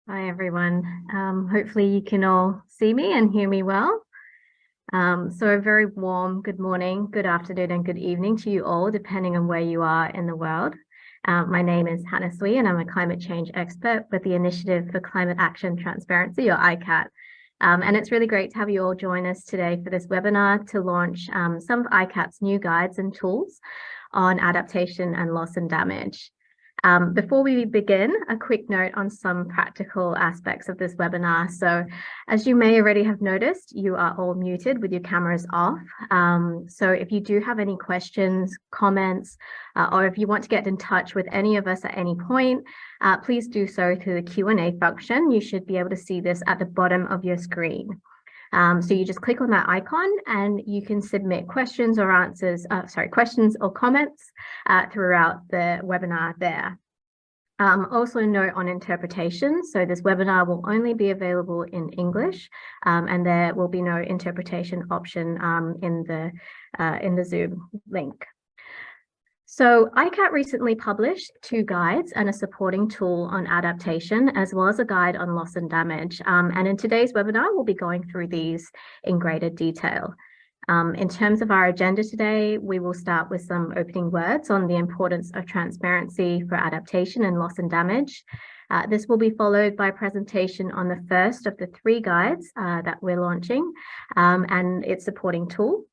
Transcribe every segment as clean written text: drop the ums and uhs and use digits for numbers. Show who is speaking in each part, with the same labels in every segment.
Speaker 1: Hi, everyone. Hopefully you can all see me and hear me well. So a very warm good morning, good afternoon and good evening to you all, depending on where you are in the world. My name is Hannah Swee and I'm a climate change expert with the Initiative for Climate Action Transparency, or ICAT. And it's really great to have you all join us today for this webinar to launch some of ICAT's new guides and tools on adaptation and loss and damage. Before we begin, a quick note on some practical aspects of this webinar. So as you may already have noticed, you are all muted with your cameras off. So if you do have any questions, comments, or if you want to get in touch with any of us at any point, please do so through the Q&A function. You should be able to see this at the bottom of your screen. So you just click on that icon and you can submit questions or questions or comments throughout the webinar there. Also note on interpretation. So this webinar will only be available in English and there will be no interpretation option in the Zoom link. So ICAT recently published 2 guides and a supporting tool on adaptation, as well as a guide on loss and damage. And in today's webinar, we'll be going through these in greater detail. In terms of our agenda today, we will start with some opening words on the importance of transparency for adaptation and loss and damage. This will be followed by a presentation on the first of the 3 guides that we're launching and its supporting tool.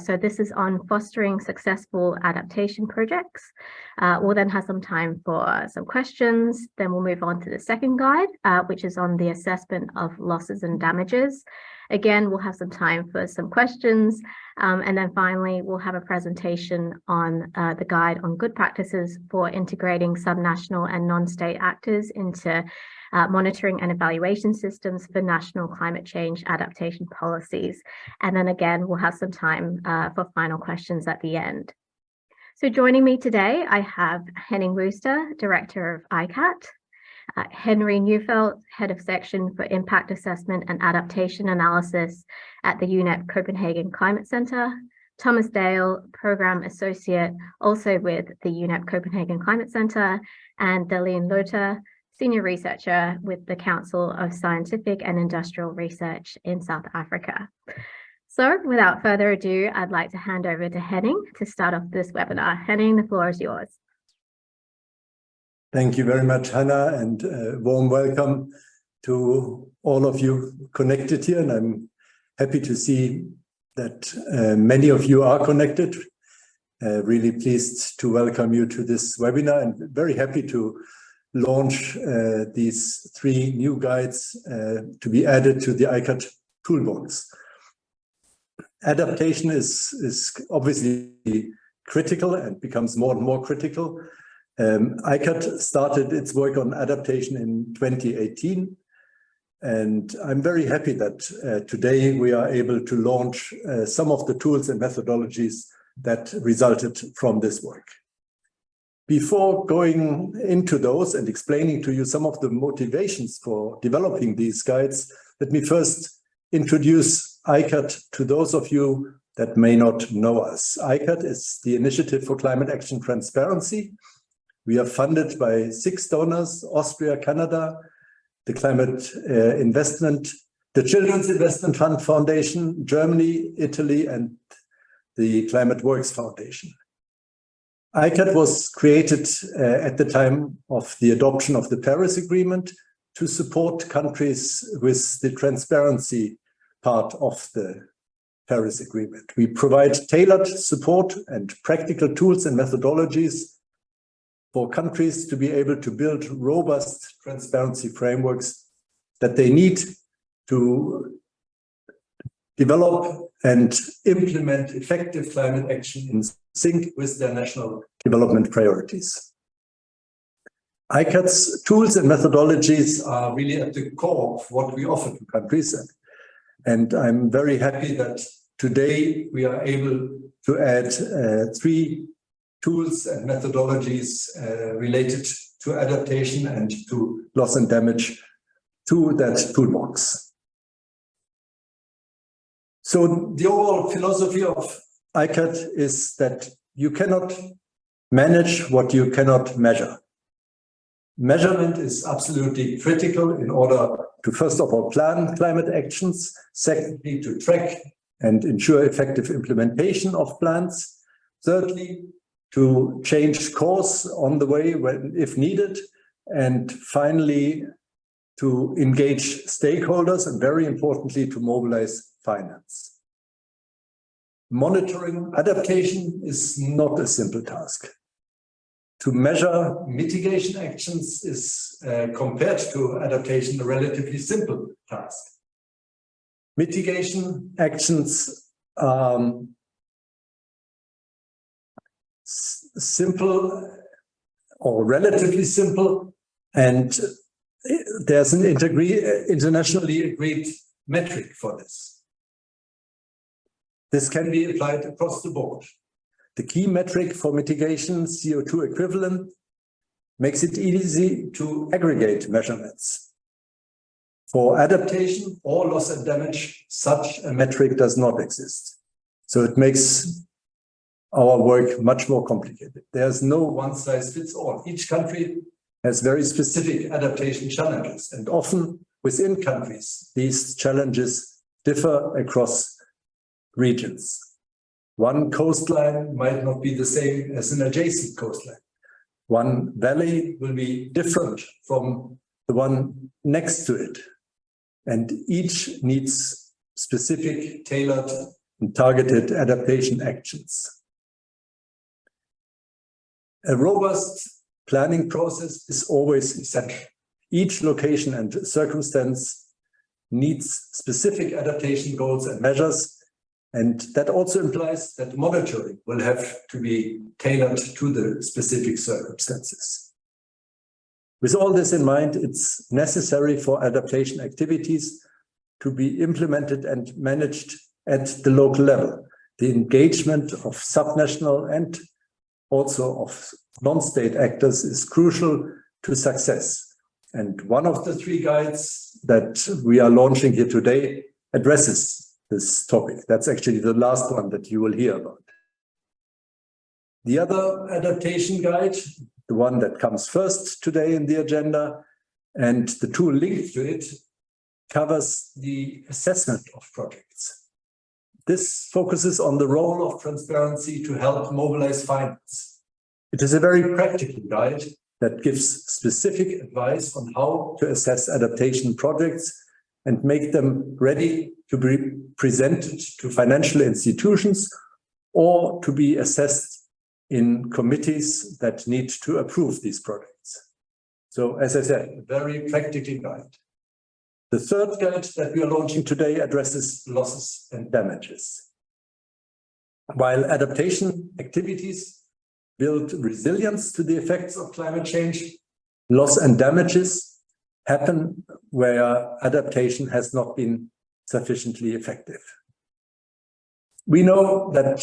Speaker 1: So this is on fostering successful adaptation projects. We'll then have some time for some questions. Then we'll move on to the second guide, which is on the assessment of losses and damages. Again, we'll have some time for some questions. And then finally, we'll have a presentation on the guide on good practices for integrating subnational and non-state actors into monitoring and evaluation systems for national climate change adaptation policies. And then again, we'll have some time for final questions at the end. So joining me today, I have Henning Wooster, Director of ICAT, Henry Neufeld, Head of Section for Impact Assessment and Adaptation Analysis at the UNEP Copenhagen Climate Centre, Thomas Dale, Programme Associate, also with the UNEP Copenhagen Climate Centre, and Darlene Lothar, Senior Researcher with the Council of Scientific and Industrial Research in South Africa. So without further ado, I'd like to hand over to Henning to start off this webinar. Henning, the floor is yours.
Speaker 2: Thank you very much, Hannah, and a warm welcome to all of you connected here. And I'm happy to see that many of you are connected. Really pleased to welcome you to this webinar and very happy to launch these 3 new guides to be added to the ICAT toolbox. Adaptation is obviously critical and becomes more and more critical. ICAT started its work on adaptation in 2018, and I'm very happy that today we are able to launch some of the tools and methodologies that resulted from this work. Before going into those and explaining to you some of the motivations for developing these guides, let me first introduce ICAT to those of you that may not know us. ICAT is the Initiative for Climate Action Transparency. We are funded by 6 donors: Austria, Canada, the the Children's Investment Fund Foundation, Germany, Italy, and the Climate Works Foundation. ICAT was created at the time of the adoption of the Paris Agreement to support countries with the transparency part of the Paris Agreement. We provide tailored support and practical tools and methodologies for countries to be able to build robust transparency frameworks that they need to develop and implement effective climate action in sync with their national development priorities. ICAT's tools and methodologies are really at the core of what we offer to countries. And I'm very happy that today we are able to add 3 tools and methodologies related to adaptation and to loss and damage to that toolbox. So the overall philosophy of ICAT is that you cannot manage what you cannot measure. Measurement is absolutely critical in order to, first of all, plan climate actions, secondly, to track and ensure effective implementation of plans, thirdly, to change course on the way when, if needed, and finally, to engage stakeholders and, very importantly, to mobilize finance. Monitoring adaptation is not a simple task. To measure mitigation actions is, compared to adaptation, a relatively simple task. Mitigation actions are simple or relatively simple, and there's an internationally agreed metric for this. This can be applied across the board. The key metric for mitigation, CO2 equivalent, makes it easy to aggregate measurements. For adaptation or loss and damage, such a metric does not exist. So it makes our work much more complicated. There's no one size fits all. Each country has very specific adaptation challenges, and often within countries, these challenges differ across regions. One coastline might not be the same as an adjacent coastline. One valley will be different from the one next to it. And each needs specific, tailored, and targeted adaptation actions. A robust planning process is always essential. Each location and circumstance needs specific adaptation goals and measures. And that also implies that monitoring will have to be tailored to the specific circumstances. With all this in mind, it's necessary for adaptation activities to be implemented and managed at the local level. The engagement of subnational and also of non-state actors is crucial to success. And one of the three guides that we are launching here today addresses this topic. That's actually the last one that you will hear about. The other adaptation guide, the one that comes first today in the agenda, and the tool linked to it, covers the assessment of projects. This focuses on the role of transparency to help mobilize finance. It is a very practical guide that gives specific advice on how to assess adaptation projects and make them ready to be presented to financial institutions or to be assessed in committees that need to approve these projects. So, as I said, a very practical guide. The third guide that we are launching today addresses losses and damages. While adaptation activities build resilience to the effects of climate change, loss and damages happen where adaptation has not been sufficiently effective. We know that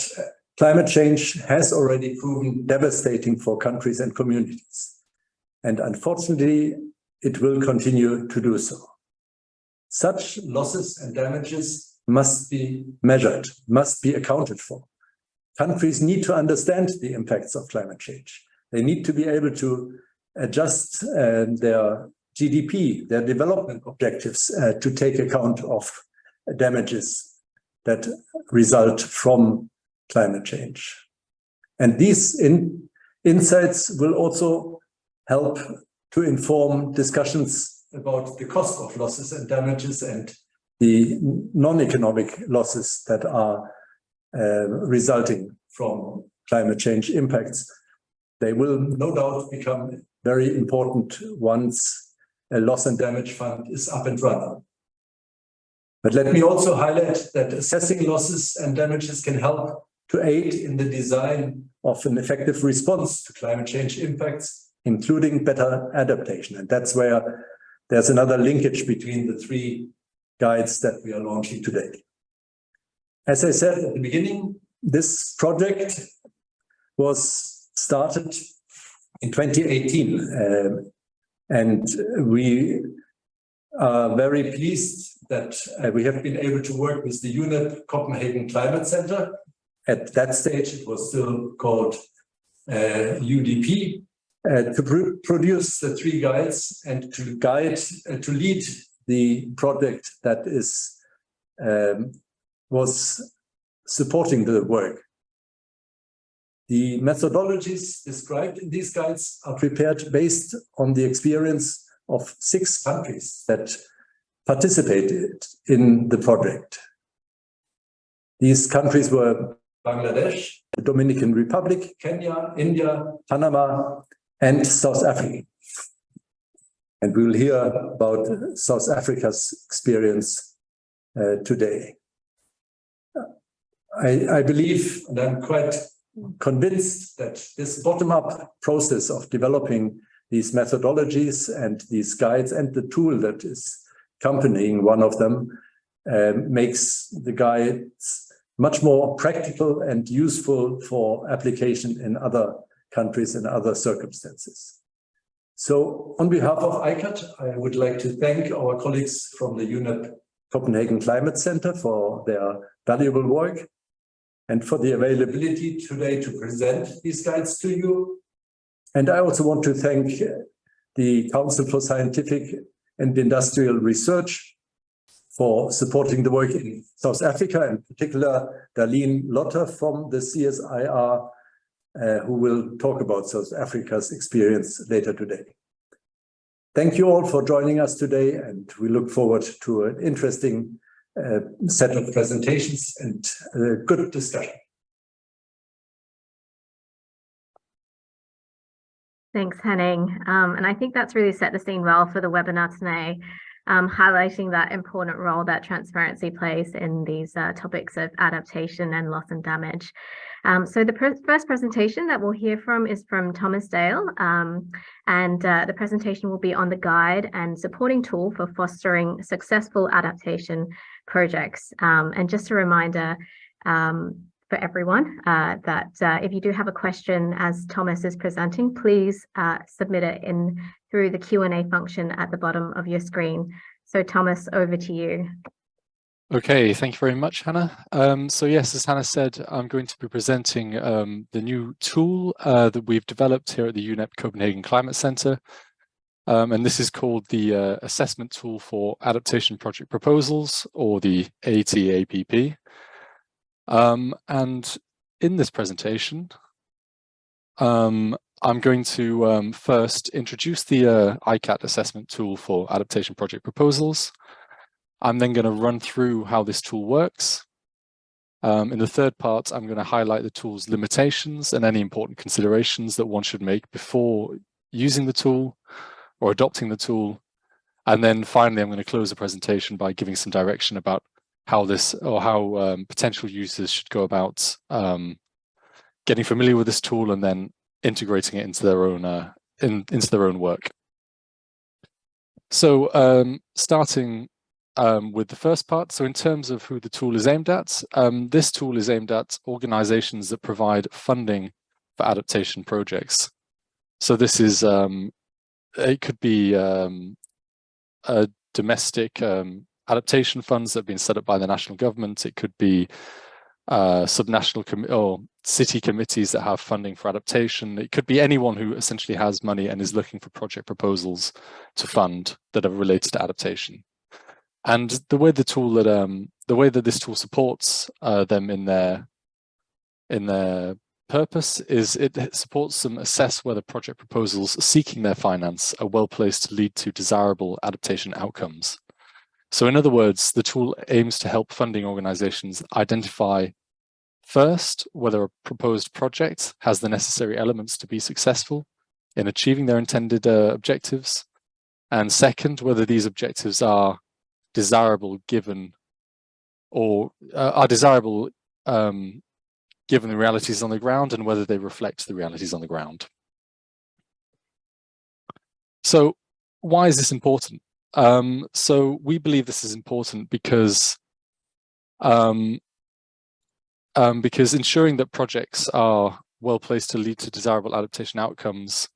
Speaker 2: climate change has already proven devastating for countries and communities, and unfortunately, it will continue to do so. Such losses and damages must be measured, must be accounted for. Countries need to understand the impacts of climate change. They need to be able to adjust their GDP, their development objectives, to take account of damages that result from climate change. And these insights will also help to inform discussions about the cost of losses and damages and the non-economic losses that are resulting from climate change impacts. They will no doubt become very important once a loss and damage fund is up and running. But let me also highlight that assessing losses and damages can help to aid in the design of an effective response to climate change impacts, including better adaptation. And that's where there's another linkage between the three guides that we are launching today. As I said at the beginning, this project was started in 2018. And we are very pleased that we have been able to work with the UNEP Copenhagen Climate Centre. At that stage, it was still called UDP. to produce the 3 guides and to lead the project that was supporting the work. The methodologies described in these guides are prepared based on the experience of 6 countries that participated in the project. These countries were Bangladesh, the Dominican Republic, Kenya, India, Panama, and South Africa. And we will hear about South Africa's experience today. I believe, and I'm quite convinced, that this bottom-up process of developing these methodologies and these guides and the tool that is accompanying one of them makes the guides much more practical and useful for application in other countries and other circumstances. So on behalf of ICAT, I would like to thank our colleagues from the UNEP Copenhagen Climate Centre for their valuable work and for the availability today to present these guides to you. And I also want to thank the Council for Scientific and Industrial Research for supporting the work in South Africa, in particular Darlene Lotter from the CSIR, who will talk about South Africa's experience later today. Thank you all for joining us today, and we look forward to an interesting set of presentations and a good discussion.
Speaker 1: Thanks, Henning. And I think that's really set the scene well for the webinar today, highlighting that important role that transparency plays in these topics of adaptation and loss and damage. So the first presentation that we'll hear from is from Thomas Dale, and the presentation will be on the guide and supporting tool for fostering successful adaptation projects. And just a reminder for everyone that if you do have a question as Thomas is presenting, please submit it in through the Q&A function at the bottom of your screen. So Thomas, over to you.
Speaker 3: Okay, thank you very much, Hannah. So yes, as Hannah said, I'm going to be presenting the new tool that we've developed here at the UNEP Copenhagen Climate Centre. And this is called the Assessment Tool for Adaptation Project Proposals, or the ATAPP. And in this presentation, I'm going to first introduce the ICAT assessment tool for adaptation project proposals. I'm then going to run through how this tool works. In the third part, I'm going to highlight the tool's limitations and any important considerations that one should make before using the tool or adopting the tool. And then finally, I'm going to close the presentation by giving some direction about how this, or how potential users should go about getting familiar with this tool and then integrating it into their own into their own work. So starting with the first part, so in terms of who the tool is aimed at, this tool is aimed at organizations that provide funding for adaptation projects. So this is it could be a domestic adaptation funds that have been set up by the national government. It could be subnational or city committees that have funding for adaptation. It could be anyone who essentially has money and is looking for project proposals to fund that are related to adaptation. And the way the tool that the way that this tool supports them in their purpose is it supports them assess whether project proposals seeking their finance are well placed to lead to desirable adaptation outcomes. So in other words, the tool aims to help funding organizations identify first whether a proposed project has the necessary elements to be successful in achieving their intended objectives, and second, whether these objectives are desirable given or are desirable given the realities on the ground, and whether they reflect the realities on the ground. So why is this important? So we believe this is important because ensuring that projects are well placed to lead to desirable adaptation outcomes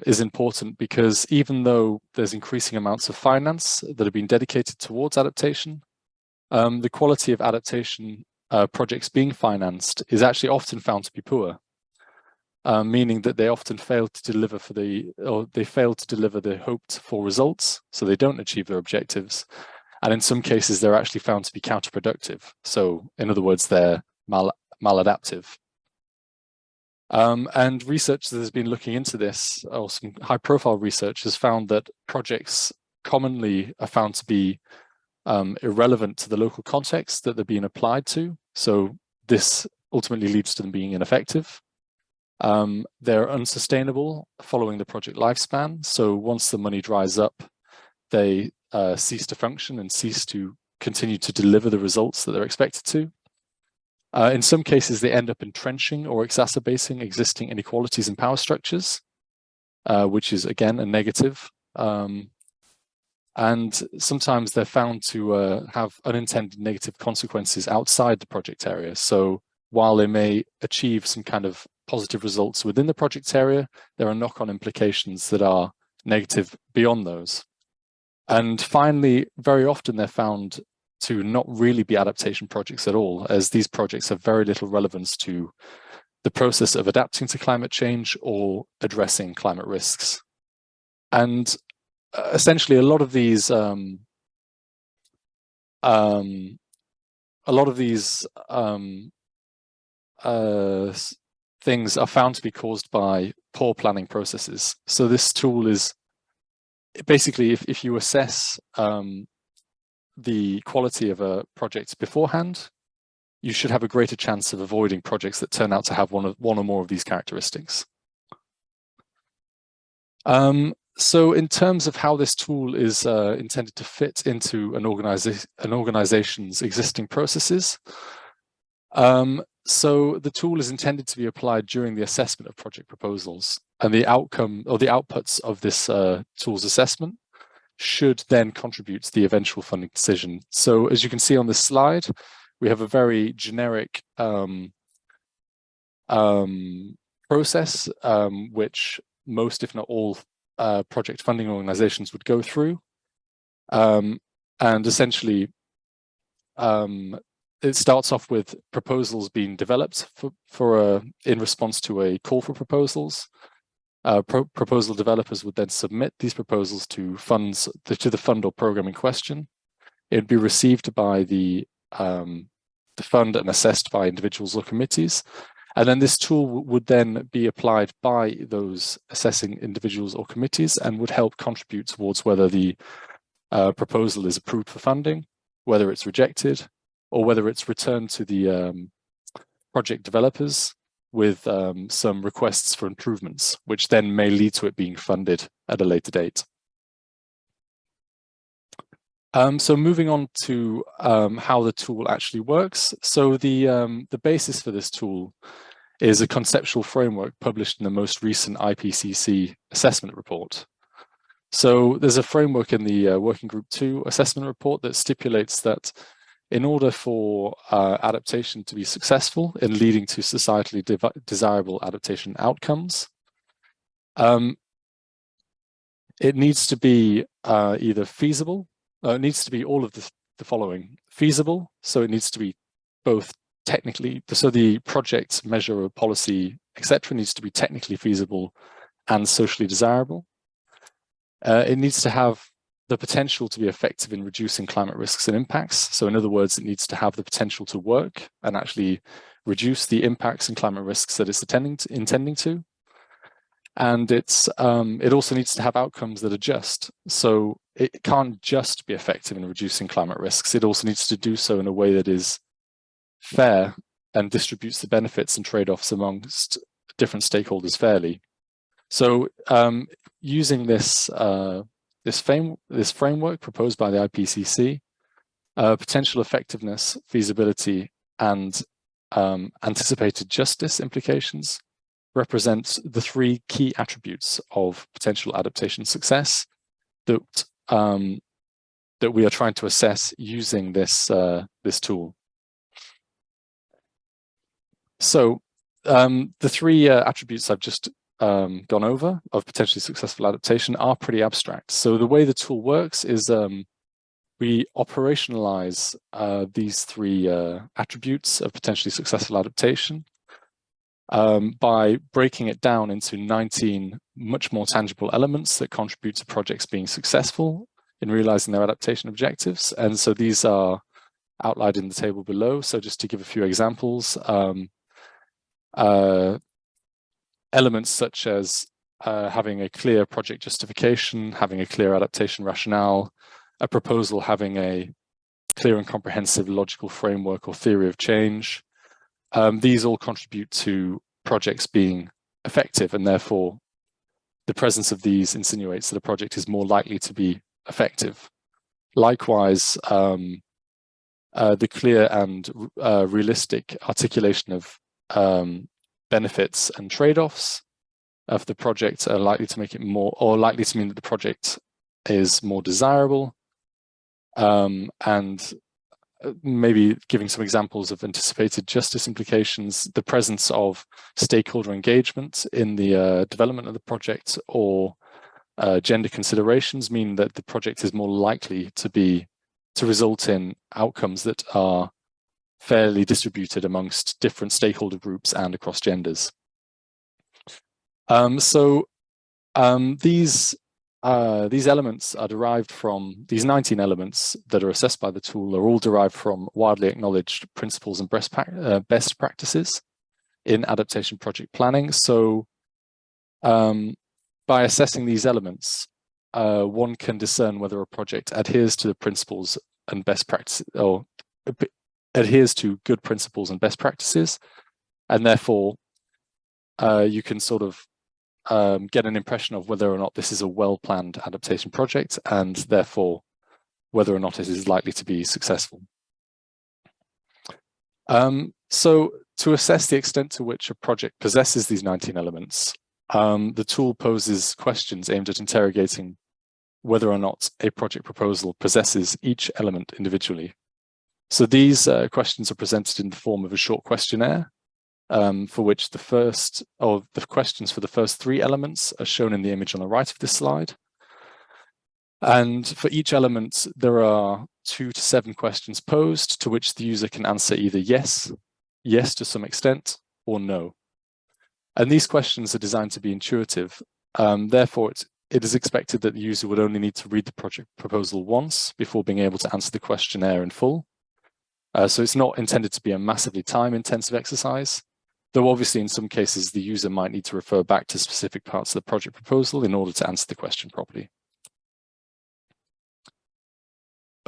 Speaker 3: is important, because even though there's increasing amounts of finance that have been dedicated towards adaptation, the quality of adaptation projects being financed is actually often found to be poor. meaning that they often fail to deliver the hoped for results, so they don't achieve their objectives. And in some cases, they're actually found to be counterproductive. So in other words, they're maladaptive. And research that has been looking into this, or some high-profile research, has found that projects commonly are found to be irrelevant to the local context that they're being applied to. So this ultimately leads to them being ineffective. They're unsustainable following the project lifespan. So once the money dries up, they cease to function and cease to continue to deliver the results that they're expected to. In some cases, they end up entrenching or exacerbating existing inequalities in power structures, which is, again, a negative. And sometimes they're found to have unintended negative consequences outside the project area. So while they may achieve some kind of positive results within the project area, there are knock-on implications that are negative beyond those. And finally, very often they're found to not really be adaptation projects at all, as these projects have very little relevance to the process of adapting to climate change or addressing climate risks. And essentially, a lot of these things are found to be caused by poor planning processes. So this tool is basically, if you assess the quality of a project beforehand, you should have a greater chance of avoiding projects that turn out to have one or more of these characteristics. So in terms of how this tool is intended to fit into an organization's existing processes, so the tool is intended to be applied during the assessment of project proposals, and the outcome or the outputs of this tool's assessment should then contribute to the eventual funding decision. So as you can see on this slide, we have a very generic process which most, if not all, project funding organizations would go through. And essentially, it starts off with proposals being developed in response to a call for proposals. Proposal developers would then submit these proposals to the fund or program in question. It'd be received by the fund and assessed by individuals or committees. And then this tool would then be applied by those assessing individuals or committees and would help contribute towards whether the proposal is approved for funding, whether it's rejected, or whether it's returned to the project developers with some requests for improvements, which then may lead to it being funded at a later date. So moving on to how the tool actually works. So the basis for this tool is a conceptual framework published in the most recent IPCC assessment report. So there's a framework in the Working Group 2 assessment report that stipulates that in order for adaptation to be successful in leading to societally desirable adaptation outcomes, it needs to be either feasible. It needs to be all of the following: feasible, so it needs to be both technically, so the project, measure, or policy, etc., needs to be technically feasible and socially desirable. It needs to have the potential to be effective in reducing climate risks and impacts. So in other words, it needs to have the potential to work and actually reduce the impacts and climate risks that it's intending to. And it also needs to have outcomes that are just. So it can't just be effective in reducing climate risks. It also needs to do so in a way that is fair and distributes the benefits and trade-offs amongst different stakeholders fairly. So using this framework proposed by the IPCC, potential effectiveness, feasibility, and anticipated justice implications represents the three key attributes of potential adaptation success that we are trying to assess using this tool. So the three attributes I've just gone over of potentially successful adaptation are pretty abstract. So the way the tool works is we operationalize these three attributes of potentially successful adaptation by breaking it down into 19 much more tangible elements that contribute to projects being successful in realizing their adaptation objectives. And so these are outlined in the table below. So just to give a few examples, elements such as having a clear project justification, having a clear adaptation rationale, a proposal having a clear and comprehensive logical framework or theory of change. These all contribute to projects being effective, and therefore the presence of these insinuates that a project is more likely to be effective. Likewise, the clear and realistic articulation of benefits and trade-offs of the project are likely to make it more, or likely to mean that the project is more desirable. And maybe giving some examples of anticipated justice implications, the presence of stakeholder engagement in the development of the project, or gender considerations mean that the project is more likely to result in outcomes that are fairly distributed amongst different stakeholder groups and across genders. These elements are derived from, these 19 elements that are assessed by the tool are all derived from widely acknowledged principles and best practices in adaptation project planning. So by assessing these elements, one can discern whether a project adheres to the principles and best practices, or adheres to good principles and best practices, and therefore you can sort of get an impression of whether or not this is a well-planned adaptation project, and therefore whether or not it is likely to be successful. So to assess the extent to which a project possesses these 19 elements, the tool poses questions aimed at interrogating whether or not a project proposal possesses each element individually. So these questions are presented in the form of a short questionnaire, for which the questions for the first 3 elements are shown in the image on the right of this slide. And for each element, there are 2 to 7 questions posed, to which the user can answer either yes, yes to some extent, or no. And these questions are designed to be intuitive. Therefore, it is expected that the user would only need to read the project proposal once before being able to answer the questionnaire in full. So it's not intended to be a massively time-intensive exercise, though obviously in some cases the user might need to refer back to specific parts of the project proposal in order to answer the question properly.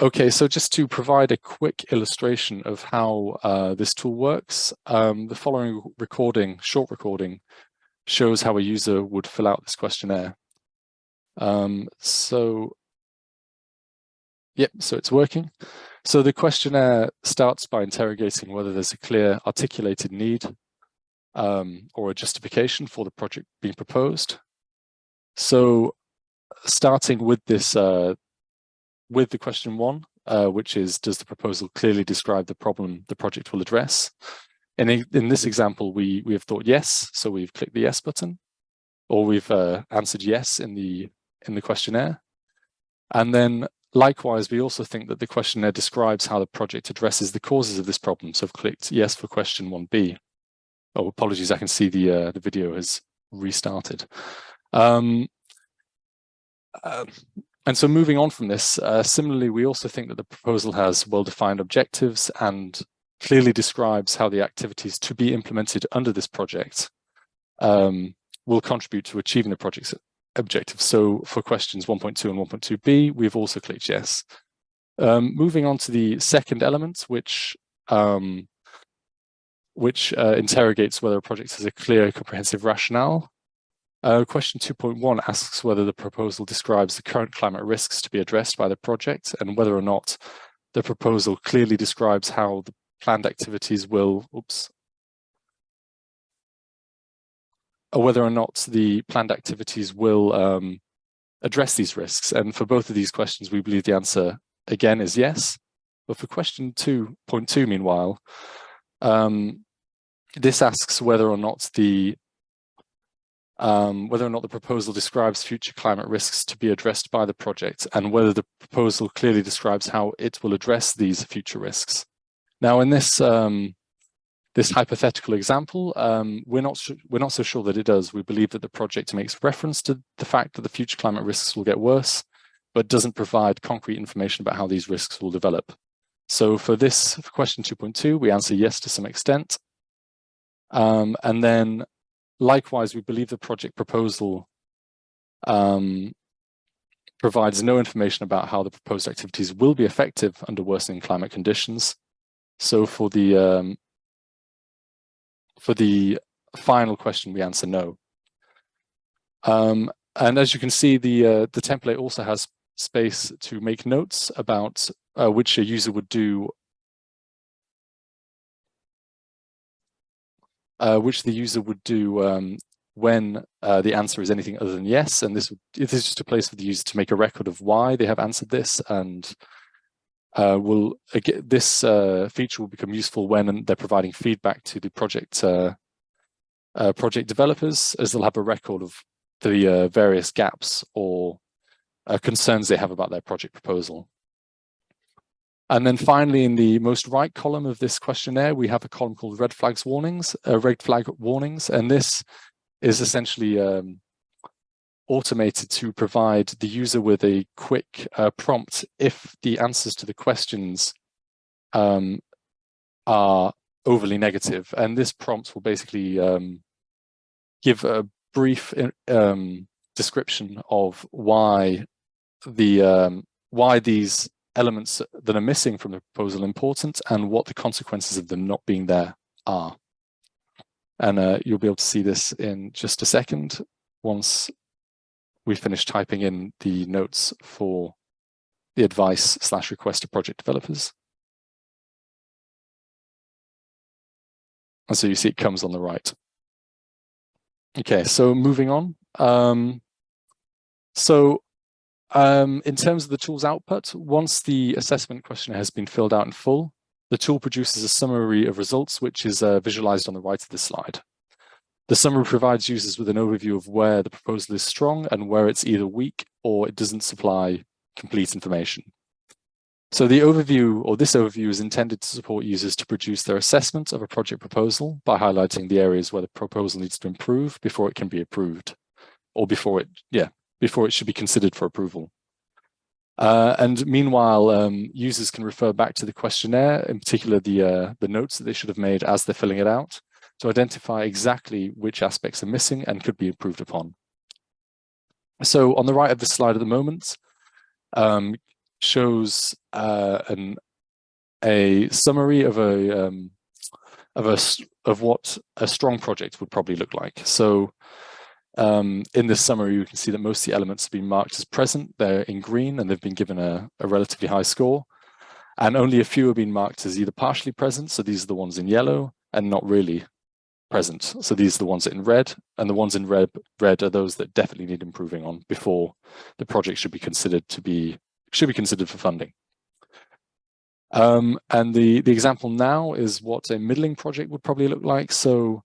Speaker 3: Okay, so just to provide a quick illustration of how this tool works, the following short recording, shows how a user would fill out this questionnaire. So it's working. So the questionnaire starts by interrogating whether there's a clear articulated need or a justification for the project being proposed. So starting with this, with the question 1, which is, does the proposal clearly describe the problem the project will address? And in this example, we have thought yes, so we've clicked the yes button, or we've answered yes in the questionnaire. And then likewise, we also think that the questionnaire describes how the project addresses the causes of this problem. So I've clicked yes for question 1B. Oh, apologies, I can see the video has restarted. And so moving on from this, similarly, we also think that the proposal has well-defined objectives and clearly describes how the activities to be implemented under this project will contribute to achieving the project's objectives. So for questions 1.2 and 1.2b, we've also clicked yes. Moving on to the second element, which interrogates whether a project has a clear, comprehensive rationale. Question 2.1 asks whether the proposal describes the current climate risks to be addressed by the project, and whether or not the proposal clearly describes how the planned activities will, or whether or not the planned activities will address these risks. And for both of these questions, we believe the answer again is yes. But for question 2.2, meanwhile, this asks whether or not the proposal describes future climate risks to be addressed by the project, and whether the proposal clearly describes how it will address these future risks. Now, in this this hypothetical example, we're not so sure that it does. We believe that the project makes reference to the fact that the future climate risks will get worse, but doesn't provide concrete information about how these risks will develop. So for this, for question 2.2, we answer yes to some extent. And then likewise, we believe the project proposal provides no information about how the proposed activities will be effective under worsening climate conditions. So for the final question, we answer no. And as you can see, the template also has space to make notes about which a user would do, when the answer is anything other than yes. And this is just a place for the user to make a record of why they have answered this, and this feature will become useful when they're providing feedback to the project developers, as they'll have a record of the various gaps or concerns they have about their project proposal. And then finally, in the most right column of this questionnaire, we have a column called red flag warnings, and this is essentially automated to provide the user with a quick prompt if the answers to the questions are overly negative. And this prompt will basically give a brief description of why these elements that are missing from the proposal are important and what the consequences of them not being there are. And you'll be able to see this in just a second once we finish typing in the notes for the advice/request to project developers. And so you see it comes on the right. Okay, so moving on. In terms of the tool's output, once the assessment questionnaire has been filled out in full, the tool produces a summary of results, which is visualized on the right of this slide. The summary provides users with an overview of where the proposal is strong and where it's either weak or it doesn't supply complete information. So the overview, or this overview, is intended to support users to produce their assessment of a project proposal by highlighting the areas where the proposal needs to improve before it can be approved, or before it should be considered for approval. And meanwhile, users can refer back to the questionnaire, in particular the notes that they should have made as they're filling it out, to identify exactly which aspects are missing and could be improved upon. So on the right of the slide at the moment shows a summary of what a strong project would probably look like. So in this summary, you can see that most of the elements have been marked as present. They're in green and they've been given a relatively high score. And only a few have been marked as either partially present, so these are the ones in yellow, and not really present. So these are the ones in red, and the ones in red are those that definitely need improving on before the project should be considered for funding. And the example now is what a middling project would probably look like. So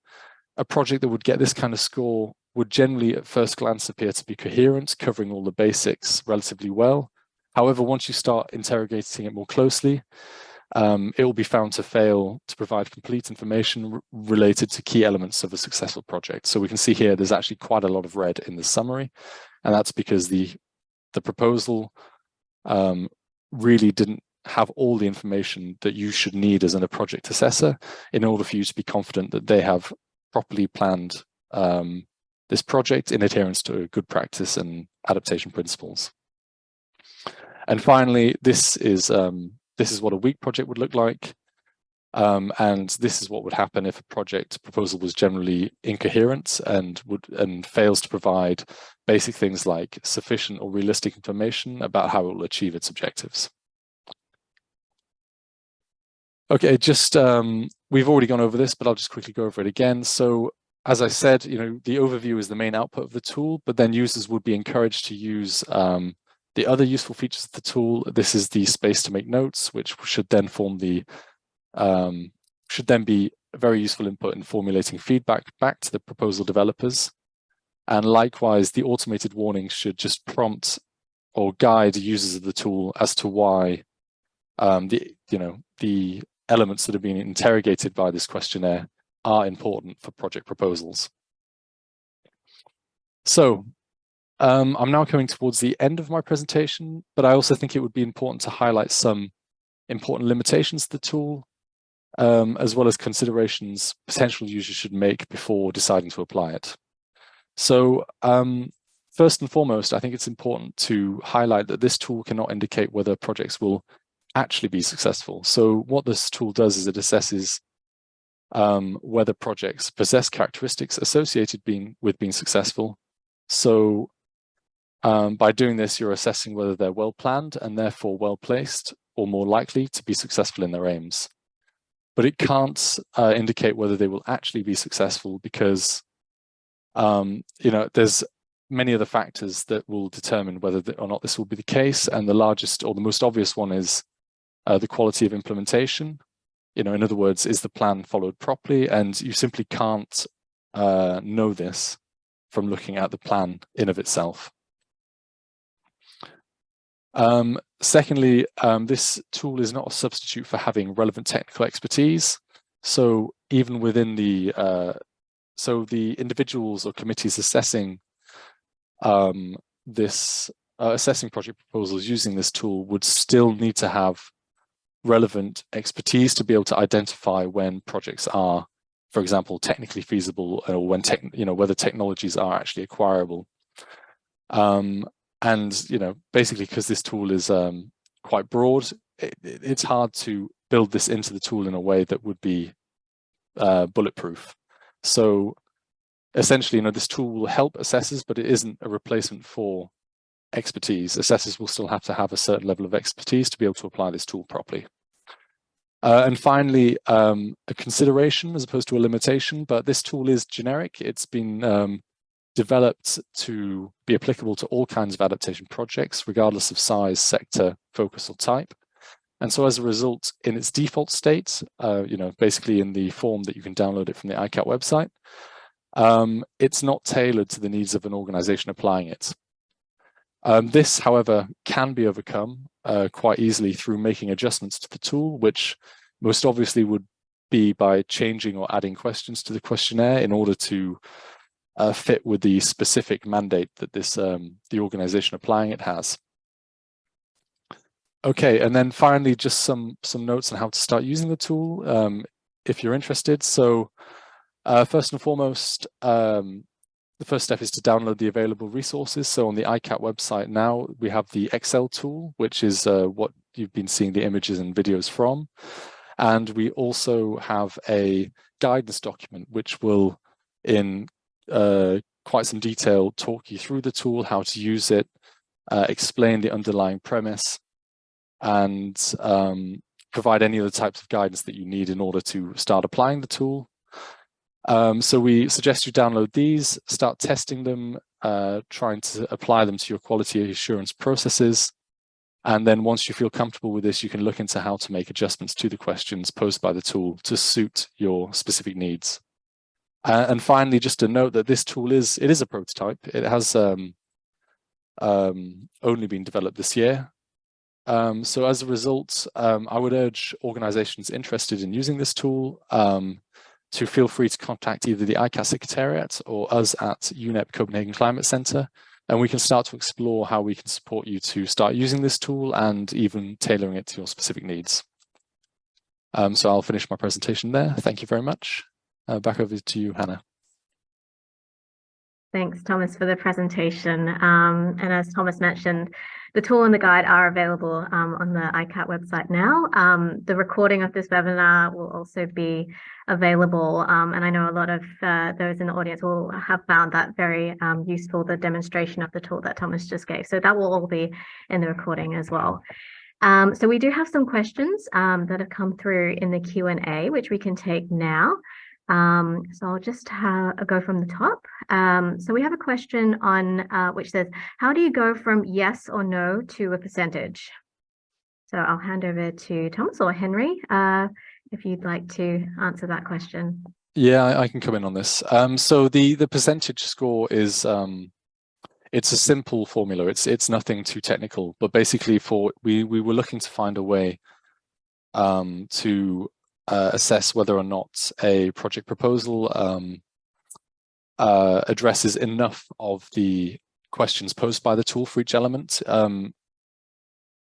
Speaker 3: a project that would get this kind of score would generally at first glance appear to be coherent, covering all the basics relatively well. However, once you start interrogating it more closely, it will be found to fail to provide complete information related to key elements of a successful project. So we can see here there's actually quite a lot of red in the summary, and that's because the proposal really didn't have all the information that you should need as a project assessor in order for you to be confident that they have properly planned this project in adherence to good practice and adaptation principles. And finally, this is what a weak project would look like. And this is what would happen if a project proposal was generally incoherent and fails to provide basic things like sufficient or realistic information about how it will achieve its objectives. Okay, we've already gone over this, but I'll just quickly go over it again. So as I said, the overview is the main output of the tool, but then users would be encouraged to use the other useful features of the tool. This is the space to make notes, which should then be very useful input in formulating feedback back to the proposal developers. And likewise, the automated warnings should just prompt or guide users of the tool as to why the elements that are being interrogated by this questionnaire are important for project proposals. So I'm now coming towards the end of my presentation, but I also think it would be important to highlight some important limitations to the tool, as well as considerations potential users should make before deciding to apply it. So first and foremost, I think it's important to highlight that this tool cannot indicate whether projects will actually be successful. So what this tool does is it assesses whether projects possess characteristics associated with being successful. So by doing this, you're assessing whether they're well planned and therefore well placed or more likely to be successful in their aims. But it can't indicate whether they will actually be successful because there's many other factors that will determine whether or not this will be the case. And the largest or the most obvious one is the quality of implementation. In other words, is the plan followed properly? And you simply can't know this from looking at the plan in of itself. Secondly, this tool is not a substitute for having relevant technical expertise. So even within the individuals or committees assessing assessing project proposals using this tool would still need to have relevant expertise to be able to identify when projects are, for example, technically feasible, or when whether technologies are actually acquirable. And basically, because this tool is quite broad, it's hard to build this into the tool in a way that would be bulletproof. So essentially, this tool will help assessors, but it isn't a replacement for expertise. Assessors will still have to have a certain level of expertise to be able to apply this tool properly. And finally, a consideration as opposed to a limitation, but this tool is generic. It's been developed to be applicable to all kinds of adaptation projects, regardless of size, sector, focus, or type. And so as a result, in its default state, basically in the form that you can download it from the ICAT website, it's not tailored to the needs of an organization applying it. This, however, can be overcome quite easily through making adjustments to the tool, which most obviously would be by changing or adding questions to the questionnaire in order to fit with the specific mandate that the organization applying it has. Okay, and then finally, just some notes on how to start using the tool if you're interested. So first and foremost, the first step is to download the available resources. So on the ICAT website now, we have the Excel tool, which is what you've been seeing the images and videos from. And we also have a guidance document, which will, in quite some detail, talk you through the tool, how to use it, explain the underlying premise, and provide any other types of guidance that you need in order to start applying the tool. So we suggest you download these, start testing them, trying to apply them to your quality assurance processes. And then once you feel comfortable with this, you can look into how to make adjustments to the questions posed by the tool to suit your specific needs. And finally, just to note that this tool is a prototype. It has only been developed this year. So as a result, I would urge organizations interested in using this tool to feel free to contact either the ICAT Secretariat or us at UNEP Copenhagen Climate Centre, and we can start to explore how we can support you to start using this tool and even tailoring it to your specific needs. So I'll finish my presentation there. Thank you very much. Back over to you, Hannah.
Speaker 1: Thanks, Thomas, for the presentation. And as Thomas mentioned, the tool and the guide are available on the ICAT website now. The recording of this webinar will also be available, and I know a lot of those in the audience will have found that very useful, the demonstration of the tool that Thomas just gave. So that will all be in the recording as well. So we do have some questions that have come through in the Q&A, which we can take now. So I'll just go from the top. So we have a question on which says, how do you go from yes or no to a percentage? So I'll hand over to Thomas or Henry if you'd like to answer that question.
Speaker 3: Yeah, I can come in on this. So the percentage score is it's a simple formula. It's nothing too technical, but basically we were looking to find a way to assess whether or not a project proposal addresses enough of the questions posed by the tool for each element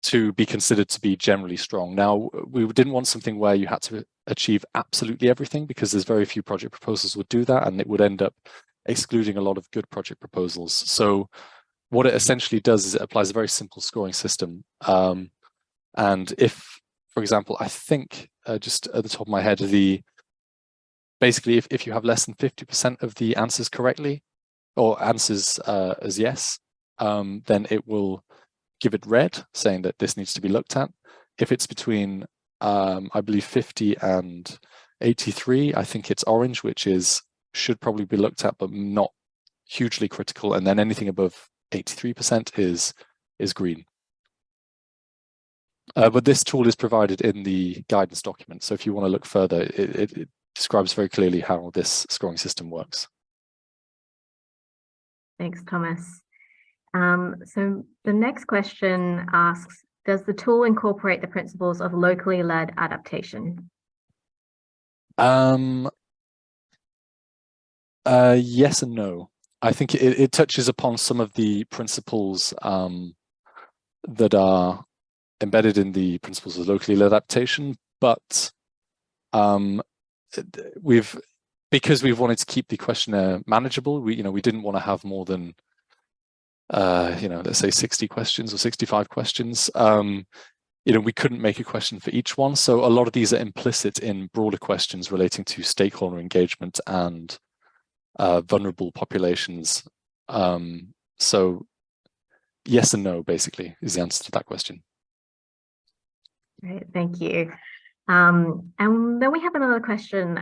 Speaker 3: to be considered to be generally strong. Now, we didn't want something where you had to achieve absolutely everything, because there's very few project proposals would do that, and it would end up excluding a lot of good project proposals. So what it essentially does is it applies a very simple scoring system. And if, for example, I think just at the top of my head, basically if you have less than 50% of the answers correctly, or answers as yes, then it will give it red, saying that this needs to be looked at. If it's between, I believe, 50 and 83, I think it's orange, which should probably be looked at, but not hugely critical. And then anything above 83% is green. But this tool is provided in the guidance document. So if you want to look further, it describes very clearly how this scoring system works.
Speaker 1: Thanks, Thomas. So the next question asks, does the tool incorporate the principles of locally led adaptation?
Speaker 3: Yes and no. I think it touches upon some of the principles that are embedded in the principles of locally led adaptation, but because we've wanted to keep the questionnaire manageable, we didn't want to have more than let's say 60 questions or 65 questions. We couldn't make a question for each one, so a lot of these are implicit in broader questions relating to stakeholder engagement and vulnerable populations. So yes and no, basically, is the answer to that question.
Speaker 1: Great, thank you. And then we have another question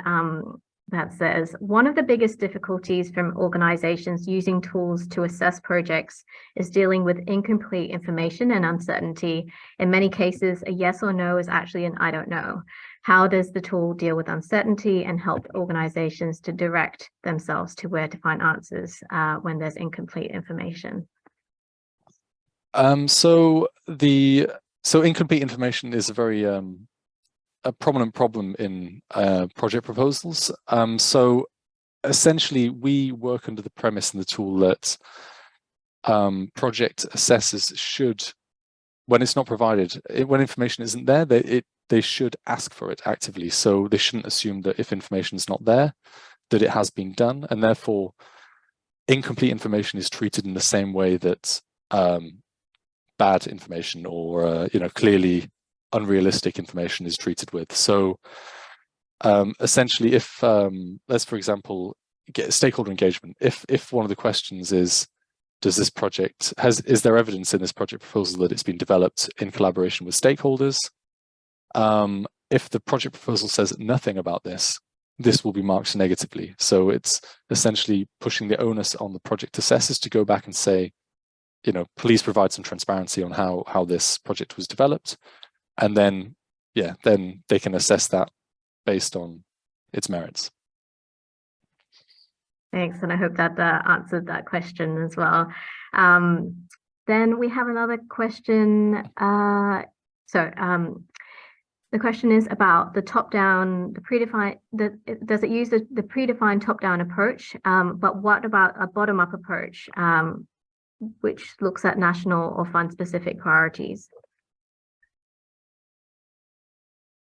Speaker 1: that says, one of the biggest difficulties from organizations using tools to assess projects is dealing with incomplete information and uncertainty. In many cases, a yes or no is actually an I don't know. How does the tool deal with uncertainty and help organizations to direct themselves to where to find answers when there's incomplete information?
Speaker 3: So incomplete information is a very a prominent problem in project proposals. So essentially, we work under the premise in the tool that project assessors should, when it's not provided, when information isn't there, they should ask for it actively. So they shouldn't assume that if information is not there, that it has been done, and therefore incomplete information is treated in the same way that bad information or clearly unrealistic information is treated with. So essentially, if let's, for example, get stakeholder engagement, if one of the questions is, does this project is there evidence in this project proposal that it's been developed in collaboration with stakeholders? If the project proposal says nothing about this, this will be marked negatively. So it's essentially pushing the onus on the project assessors to go back and say, please provide some transparency on how this project was developed. And then, then they can assess that based on its merits.
Speaker 1: Thanks, and I hope that answered that question as well. Then we have another question. The question is about the top-down, the predefined. Does it use the predefined top-down approach? But what about a bottom-up approach, which looks at national or fund-specific priorities?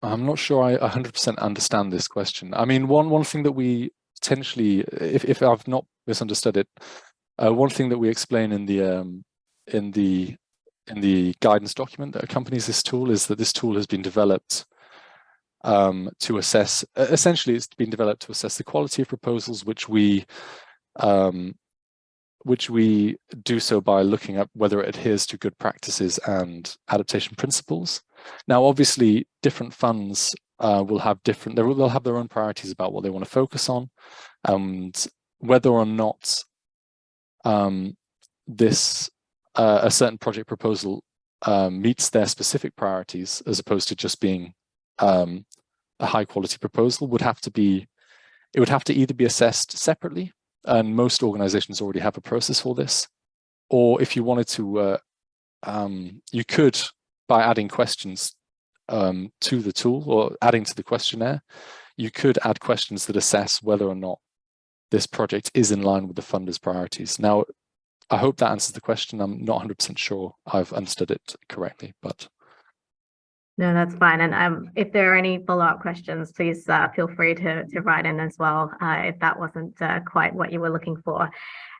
Speaker 3: I'm not sure I 100% understand this question. I mean, one thing that we potentially, if I've not misunderstood it, one thing that we explain in the guidance document that accompanies this tool is that this tool has been developed to assess. Essentially, it's been developed to assess the quality of proposals, which we do so by looking at whether it adheres to good practices and adaptation principles. Now, obviously, different funds will have they'll have their own priorities about what they want to focus on, and whether or not this a certain project proposal meets their specific priorities, as opposed to just being a high quality proposal, would have to either be assessed separately, and most organizations already have a process for this, or if you wanted to, you could, by adding questions, to the tool or adding to the questionnaire, you could add questions that assess whether or not this project is in line with the funder's priorities. Now, I hope that answers the question. I'm not 100% sure I've understood it correctly, but.
Speaker 1: No, that's fine. And if there are any follow-up questions, please feel free to write in as well if that wasn't quite what you were looking for.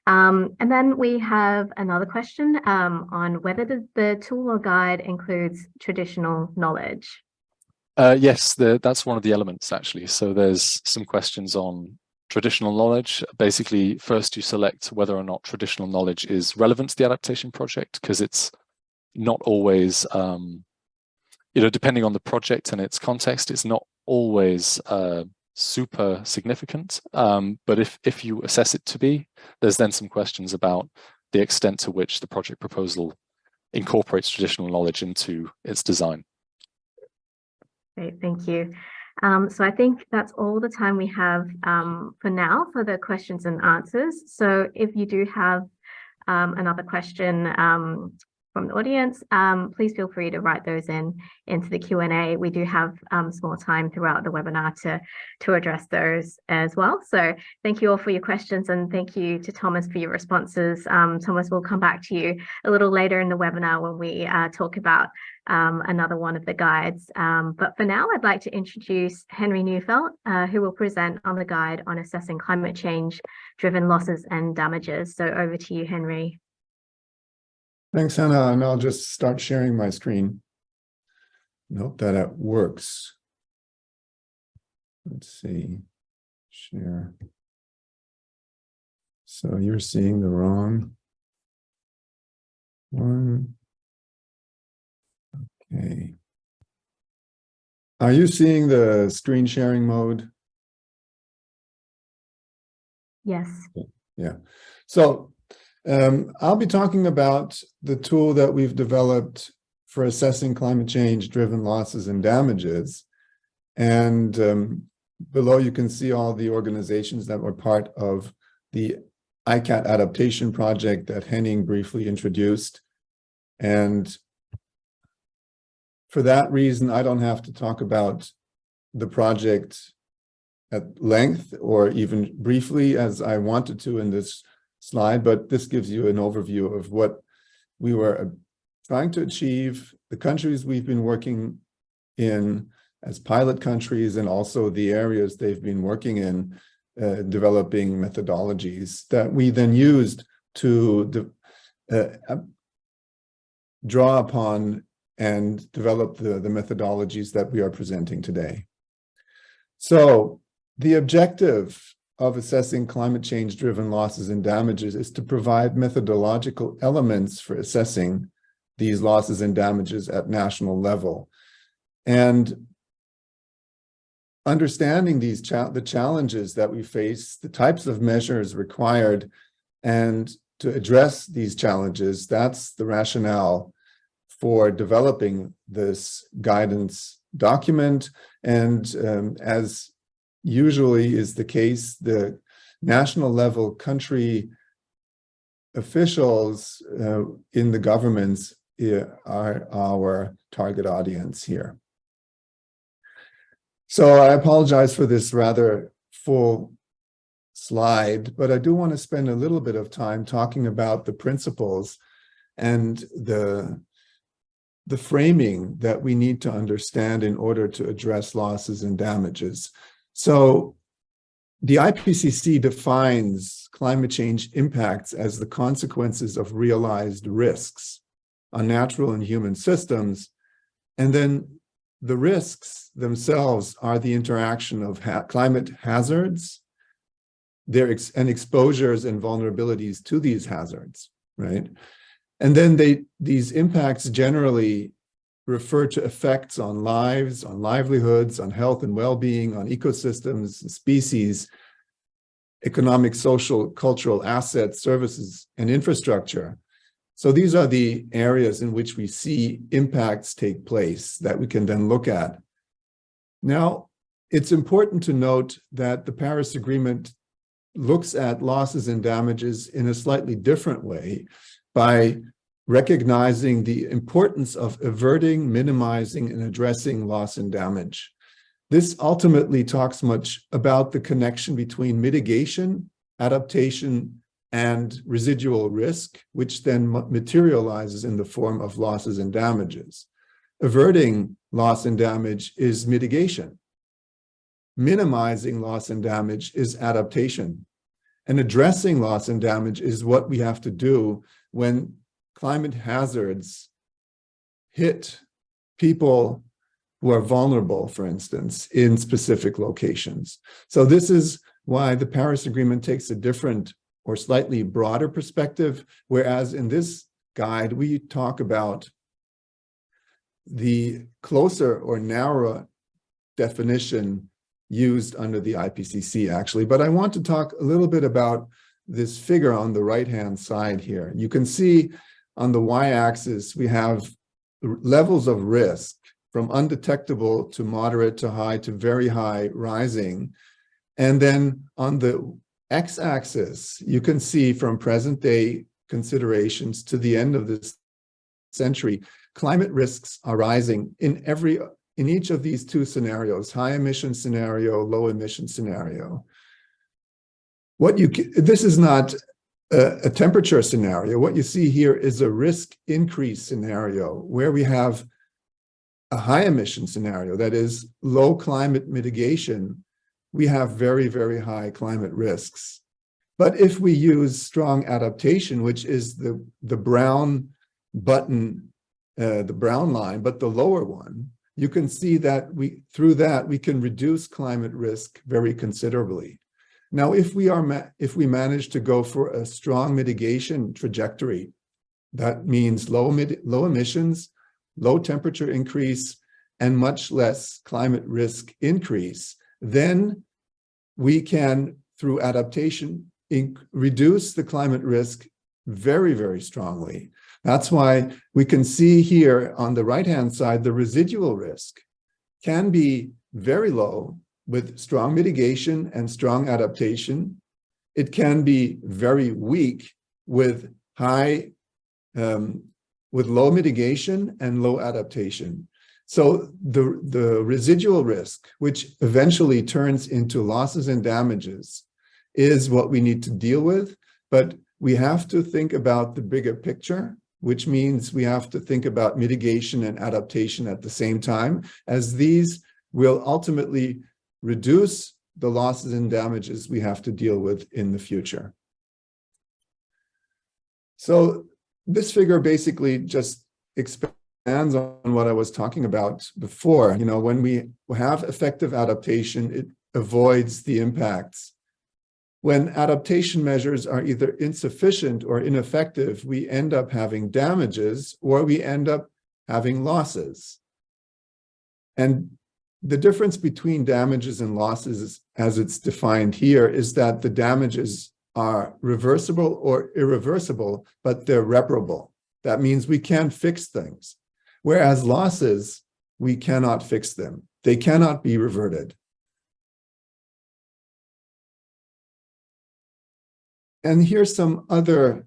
Speaker 1: And then we have another question on whether the tool or guide includes traditional knowledge.
Speaker 3: Yes, that's one of the elements actually. So there's some questions on traditional knowledge. Basically, first you select whether or not traditional knowledge is relevant to the adaptation project, because it's not always, depending on the project and its context, it's not always super significant. But if you assess it to be, there's then some questions about the extent to which the project proposal incorporates traditional knowledge into its design.
Speaker 1: Great, thank you. So I think that's all the time we have for now for the questions and answers. So if you do have another question from the audience, please feel free to write those into the Q&A. We do have some more time throughout the webinar to address those as well. So thank you all for your questions, and thank you to Thomas for your responses. Thomas, we'll come back to you a little later in the webinar when we talk about another one of the guides. But for now, I'd like to introduce Henry Neufeld, who will present on the guide on assessing climate change-driven losses and damages. So over to you, Henry.
Speaker 4: Thanks, Hannah, and I'll just start sharing my screen. I hope that it works. Let's see, share. So you're seeing the wrong one. Okay. Are you seeing the screen sharing mode?
Speaker 1: Yes.
Speaker 4: Yeah. So I'll be talking about the tool that we've developed for assessing climate change-driven losses and damages. And below you can see all the organizations that were part of the ICAT adaptation project that Henning briefly introduced. And for that reason, I don't have to talk about the project at length or even briefly as I wanted to in this slide, but this gives you an overview of what we were trying to achieve, the countries we've been working in as pilot countries, and also the areas they've been working in, developing methodologies that we then used to draw upon and develop the methodologies that we are presenting today. So the objective of assessing climate change-driven losses and damages is to provide methodological elements for assessing these losses and damages at national level. And understanding the challenges that we face, the types of measures required, and to address these challenges, that's the rationale for developing this guidance document. And as usually is the case, the national level country officials in the governments are our target audience here. So I apologize for this rather full slide, but I do want to spend a little bit of time talking about the principles and the framing that we need to understand in order to address losses and damages. So the IPCC defines climate change impacts as the consequences of realized risks on natural and human systems. And then the risks themselves are the interaction of climate hazards, and exposures and vulnerabilities to these hazards, right? And then these impacts generally refer to effects on lives, on livelihoods, on health and well-being, on ecosystems, species, economic, social, cultural assets, services, and infrastructure. So these are the areas in which we see impacts take place that we can then look at. Now, it's important to note that the Paris Agreement looks at losses and damages in a slightly different way by recognizing the importance of averting, minimizing, and addressing loss and damage. This ultimately talks much about the connection between mitigation, adaptation, and residual risk, which then materializes in the form of losses and damages. Averting loss and damage is mitigation. Minimizing loss and damage is adaptation. And addressing loss and damage is what we have to do when climate hazards hit people who are vulnerable, for instance, in specific locations. So this is why the Paris Agreement takes a different or slightly broader perspective, whereas in this guide, we talk about the closer or narrower definition used under the IPCC, actually. But I want to talk a little bit about this figure on the right-hand side here. You can see on the y-axis, we have levels of risk from undetectable to moderate to high to very high rising. And then on the x-axis, you can see from present-day considerations to the end of this century, climate risks are rising in each of these two scenarios, high emission scenario, low emission scenario. This is not a temperature scenario. What you see here is a risk increase scenario where we have a high emission scenario, that is low climate mitigation. We have very, very high climate risks. But if we use strong adaptation, which is the brown button, the brown line, but the lower one, you can see that through that we can reduce climate risk very considerably. Now, if we manage to go for a strong mitigation trajectory, that means low emissions, low temperature increase, and much less climate risk increase, then we can, through adaptation, reduce the climate risk very, very strongly. That's why we can see here on the right-hand side, the residual risk can be very low with strong mitigation and strong adaptation. It can be very weak with low mitigation and low adaptation. So the residual risk, which eventually turns into losses and damages, is what we need to deal with. But we have to think about the bigger picture, which means we have to think about mitigation and adaptation at the same time, as these will ultimately reduce the losses and damages we have to deal with in the future. So this figure basically just expands on what I was talking about before. You know, when we have effective adaptation, it avoids the impacts. When adaptation measures are either insufficient or ineffective, we end up having damages or we end up having losses. And the difference between damages and losses, as it's defined here, is that the damages are reversible or irreversible, but they're reparable. That means we can fix things. Whereas losses, we cannot fix them. They cannot be reverted. And here's some other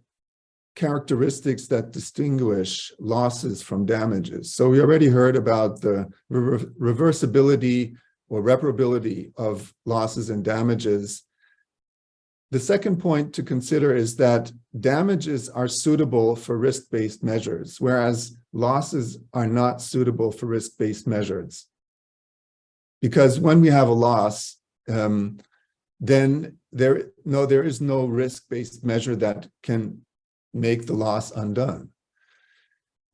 Speaker 4: characteristics that distinguish losses from damages. So we already heard about the reversibility or reparability of losses and damages. The second point to consider is that damages are suitable for risk-based measures, whereas losses are not suitable for risk-based measures. Because when we have a loss, then there is no risk-based measure that can make the loss undone.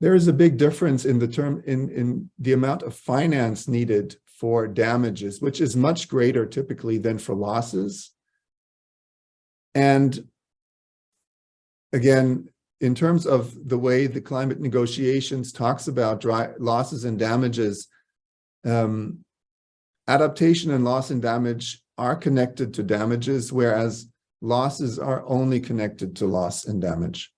Speaker 4: There is a big difference in the amount of finance needed for damages, which is much greater typically than for losses. And again, in terms of the way the climate negotiations talks about losses and damages, adaptation and loss and damage are connected to damages, whereas losses are only connected to loss and damage.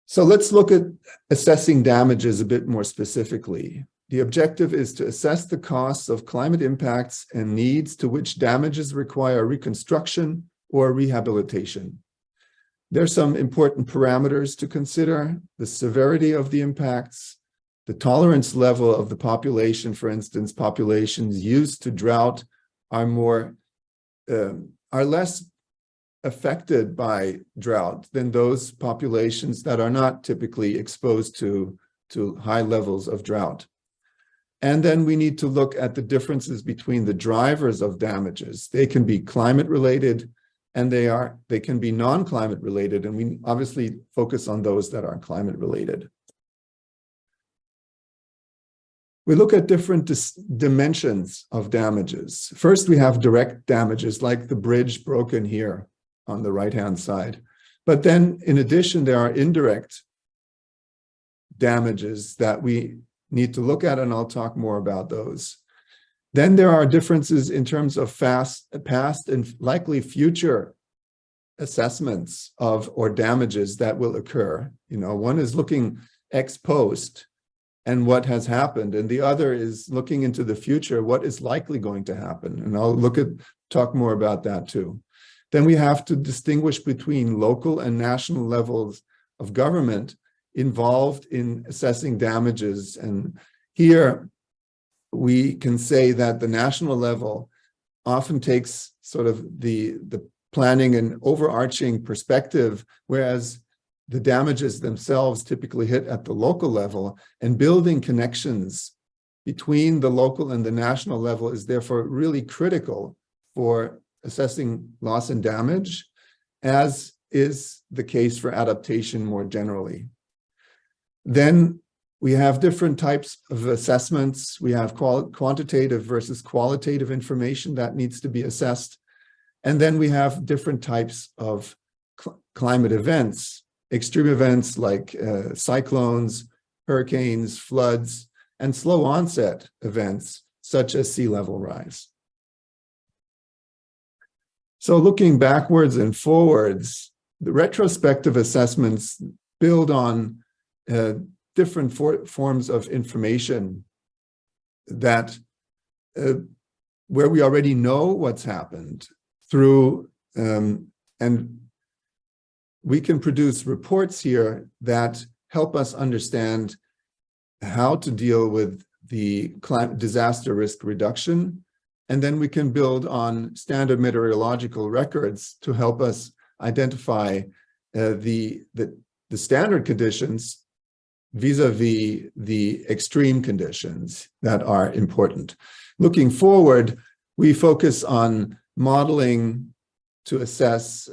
Speaker 4: So let's look at assessing damages a bit more specifically. The objective is to assess the costs of climate impacts and needs to which damages require reconstruction or rehabilitation. There's some important parameters to consider: the severity of the impacts, the tolerance level of the population. For instance, populations used to drought are less affected by drought than those populations that are not typically exposed to high levels of drought. And then we need to look at the differences between the drivers of damages. They can be climate related, and they can be non-climate related, and we obviously focus on those that are climate related. We look at different dimensions of damages. First, we have direct damages, like the bridge broken here on the right-hand side. But then, in addition, there are indirect damages that we need to look at, and I'll talk more about those. Then there are differences in terms of past and likely future assessments of or damages that will occur. One is looking ex post and what has happened, and the other is looking into the future, what is likely going to happen. And I'll talk more about that too. Then we have to distinguish between local and national levels of government involved in assessing damages. And here we can say that the national level often takes sort of the planning and overarching perspective, whereas the damages themselves typically hit at the local level, and building connections between the local and the national level is therefore really critical for assessing loss and damage, as is the case for adaptation more generally. Then we have different types of assessments. We have quantitative versus qualitative information that needs to be assessed. And then we have different types of climate events, extreme events like cyclones, hurricanes, floods, and slow onset events such as sea level rise. So looking backwards and forwards, the retrospective assessments build on different forms of information that where we already know what's happened through, and we can produce reports here that help us understand how to deal with the disaster risk reduction. And then we can build on standard meteorological records to help us identify the standard conditions vis-a-vis the extreme conditions that are important. Looking forward, we focus on modeling to assess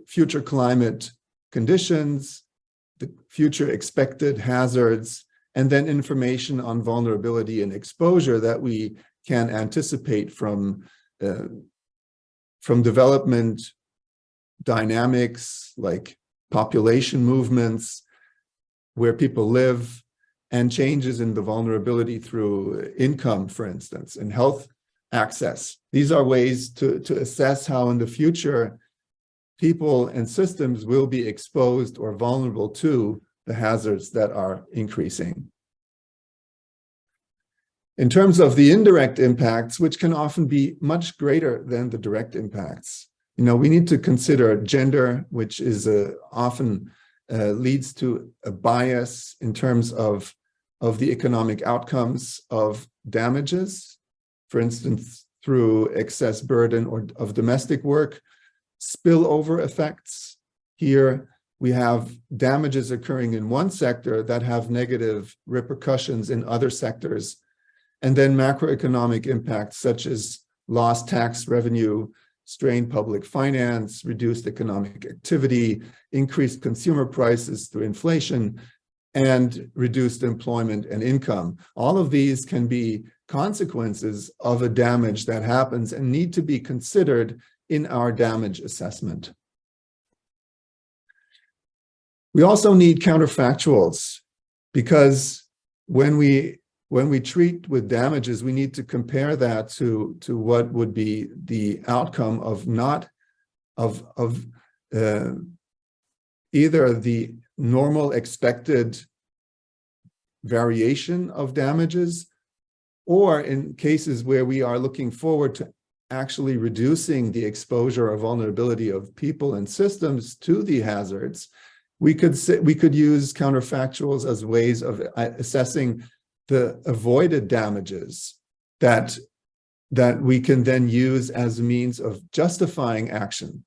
Speaker 4: future climate conditions, the future expected hazards, and then information on vulnerability and exposure that we can anticipate from development dynamics like population movements, where people live, and changes in the vulnerability through income, for instance, and health access. These are ways to assess how in the future people and systems will be exposed or vulnerable to the hazards that are increasing. In terms of the indirect impacts, which can often be much greater than the direct impacts, we need to consider gender, which is often leads to a bias in terms of the economic outcomes of damages, for instance, through excess burden of domestic work, spillover effects. Here we have damages occurring in one sector that have negative repercussions in other sectors, and then macroeconomic impacts such as lost tax revenue, strained public finance, reduced economic activity, increased consumer prices through inflation, and reduced employment and income. All of these can be consequences of a damage that happens and need to be considered in our damage assessment. We also need counterfactuals, because when we treat with damages, we need to compare that to what would be the outcome of either the normal expected variation of damages, or in cases where we are looking forward to actually reducing the exposure or vulnerability of people and systems to the hazards, we could use counterfactuals as ways of assessing the avoided damages that we can then use as a means of justifying action.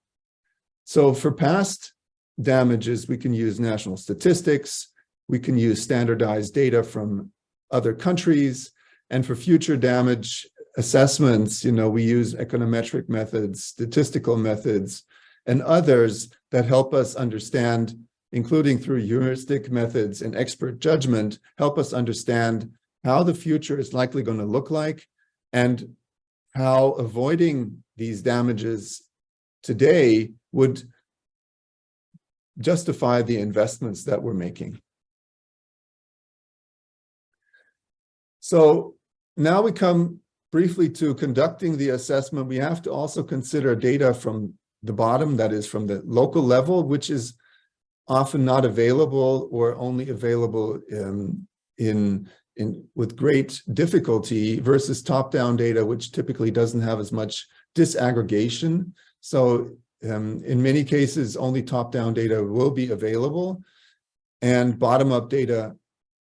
Speaker 4: So for past damages, we can use national statistics, we can use standardized data from other countries, and for future damage assessments, we use econometric methods, statistical methods, and others that help us understand, including through heuristic methods and expert judgment, help us understand how the future is likely going to look like and how avoiding these damages today would justify the investments that we're making. So now we come briefly to conducting the assessment. We have to also consider data from the bottom, that is from the local level, which is often not available or only available with great difficulty, versus top-down data, which typically doesn't have as much disaggregation. So in many cases, only top-down data will be available, and bottom-up data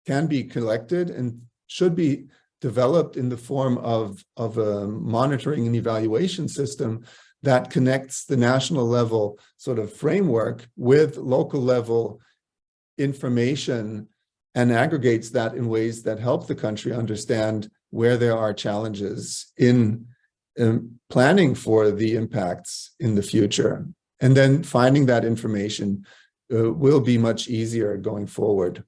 Speaker 4: can be collected and should be developed in the form of a monitoring and evaluation system that connects the national level sort of framework with local level information and aggregates that in ways that help the country understand where there are challenges in planning for the impacts in the future. And then finding that information will be much easier going forward.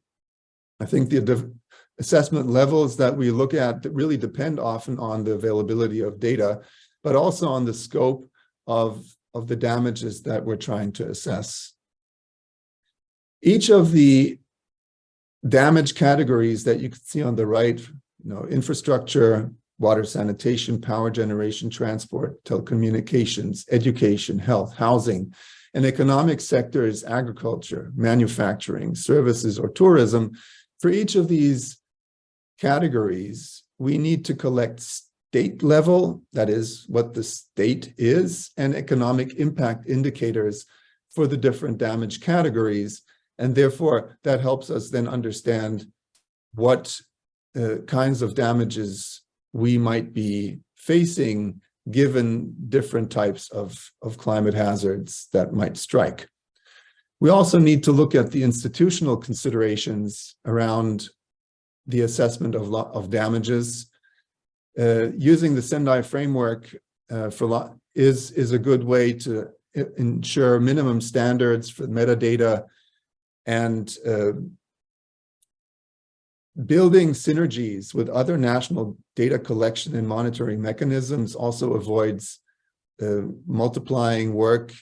Speaker 4: I think the assessment levels that we look at that really depend often on the availability of data, but also on the scope of the damages that we're trying to assess. Each of the damage categories that you can see on the right, infrastructure, water sanitation, power generation, transport, telecommunications, education, health, housing, and economic sectors, agriculture, manufacturing, services, or tourism. For each of these categories, we need to collect state level, that is what the state is, and economic impact indicators for the different damage categories. And therefore, that helps us then understand what kinds of damages we might be facing given different types of climate hazards that might strike. We also need to look at the institutional considerations around the assessment of damages. Using the Sendai framework is a good way to ensure minimum standards for metadata, and building synergies with other national data collection and monitoring mechanisms also avoids multiplying work,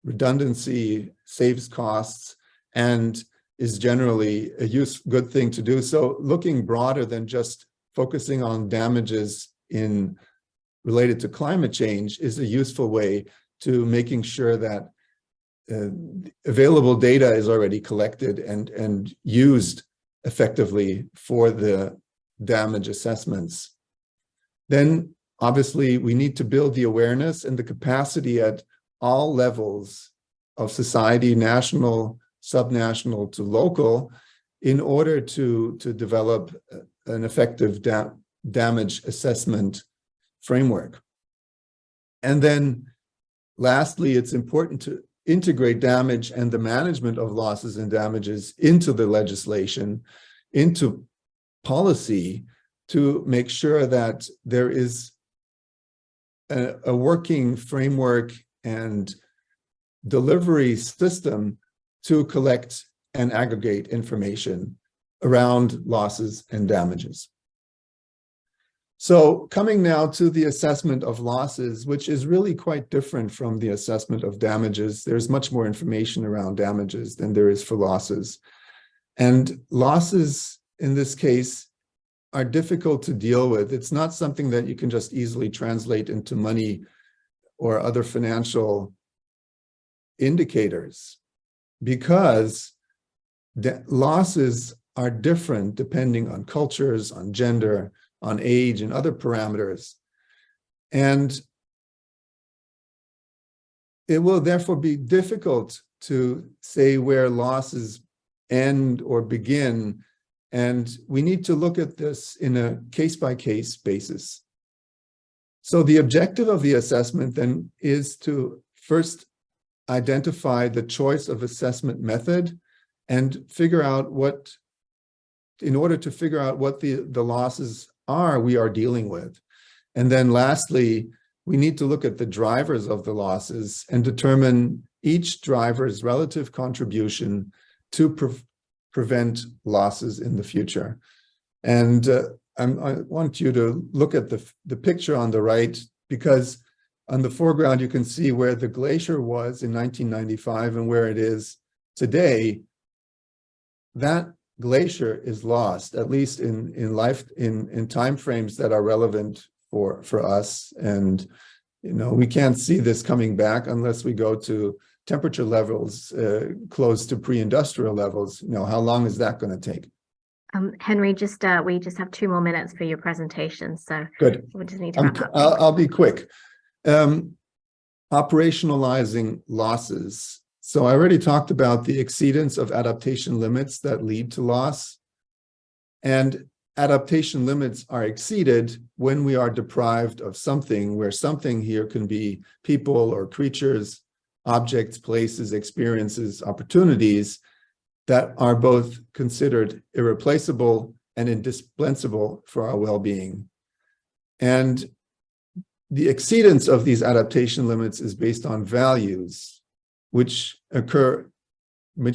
Speaker 4: redundancy, saves costs, and is generally a good thing to do. So looking broader than just focusing on damages related to climate change is a useful way to making sure that available data is already collected and used effectively for the damage assessments. Then, obviously, we need to build the awareness and the capacity at all levels of society, national, subnational to local, in order to develop an effective damage assessment framework. And then, lastly, it's important to integrate damage and the management of losses and damages into the legislation, into policy, to make sure that there is a working framework and delivery system to collect and aggregate information around losses and damages. So coming now to the assessment of losses, which is really quite different from the assessment of damages. There's much more information around damages than there is for losses. And losses in this case are difficult to deal with. It's not something that you can just easily translate into money or other financial indicators, because losses are different depending on cultures, on gender, on age, and other parameters. And it will therefore be difficult to say where losses end or begin, and we need to look at this in a case-by-case basis. So the objective of the assessment then is to first identify the choice of assessment method and figure out what, in order to figure out what the losses are we are dealing with. And then lastly, we need to look at the drivers of the losses and determine each driver's relative contribution to prevent losses in the future. And I want you to look at the picture on the right, because on the foreground, you can see where the glacier was in 1995 and where it is today. That glacier is lost, at least in timeframes that are relevant for us. And, you know, we can't see this coming back unless we go to temperature levels close to pre-industrial levels. You know, how long is that going to take?
Speaker 1: Henry, we just have 2 more minutes for your presentation, so
Speaker 4: good.
Speaker 1: We just need to wrap up.
Speaker 4: I'll be quick. Operationalizing losses. So I already talked about the exceedance of adaptation limits that lead to loss. And adaptation limits are exceeded when we are deprived of something, where something here can be people or creatures, objects, places, experiences, opportunities that are both considered irreplaceable and indispensable for our well-being. And the exceedance of these adaptation limits is based on values, which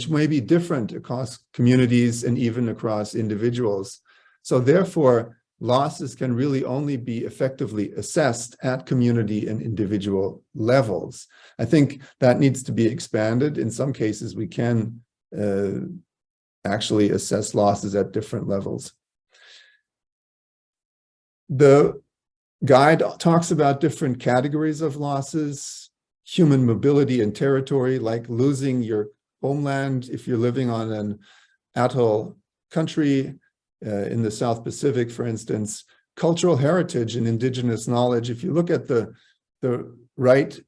Speaker 4: may be different across communities and even across individuals. So therefore, losses can really only be effectively assessed at community and individual levels. I think that needs to be expanded. In some cases, we can actually assess losses at different levels. The guide talks about different categories of losses: human mobility and territory, like losing your homeland if you're living on an atoll country in the South Pacific, for instance; cultural heritage and indigenous knowledge. If you look at the right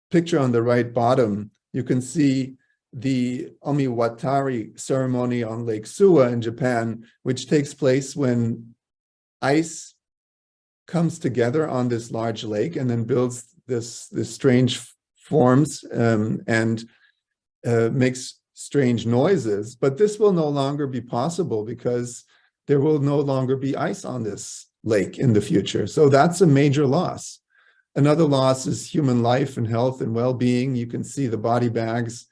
Speaker 4: picture on the right bottom, you can see the Omiwatari ceremony on Lake Suwa in Japan, which takes place when ice comes together on this large lake and then builds this strange forms and makes strange noises. But this will no longer be possible because there will no longer be ice on this lake in the future. So that's a major loss. Another loss is human life and health and well-being. You can see the body bags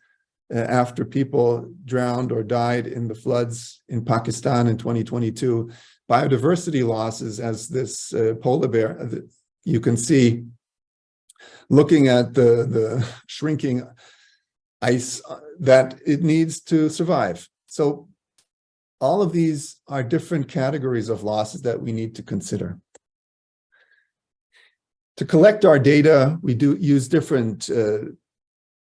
Speaker 4: after people drowned or died in the floods in Pakistan in 2022. Biodiversity losses, as this polar bear, you can see, looking at the shrinking ice that it needs to survive. So all of these are different categories of losses that we need to consider. To collect our data, we do use different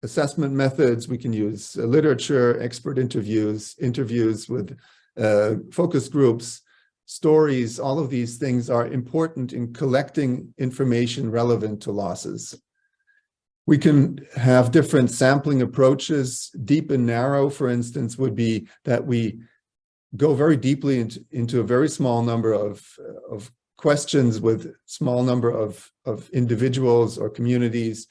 Speaker 4: assessment methods. We can use literature, expert interviews with focus groups, stories. All of these things are important in collecting information relevant to losses. We can have different sampling approaches. Deep and narrow, for instance, would be that we go very deeply into a very small number of questions with small number of individuals or communities,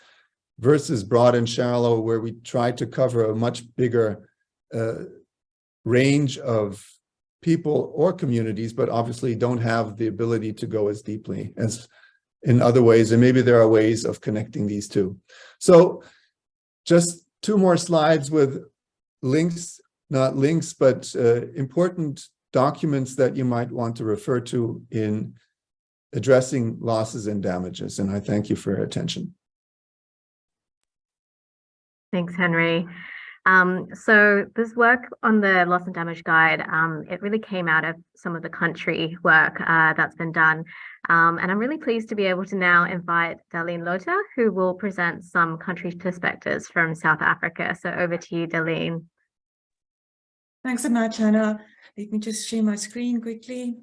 Speaker 4: versus broad and shallow, where we try to cover a much bigger range of people or communities, but obviously don't have the ability to go as deeply as in other ways. And maybe there are ways of connecting these two. So just 2 more slides with links, not links, but important documents that you might want to refer to in addressing losses and damages. And I thank you for your attention.
Speaker 1: Thanks, Henry. So this work on the loss and damage guide, it really came out of some of the country work that's been done. And I'm really pleased to be able to now invite Darlene Lothar, who will present some country perspectives from South Africa. So over to you, Darlene.
Speaker 5: Thanks so much, Hannah. Let me just share my screen quickly.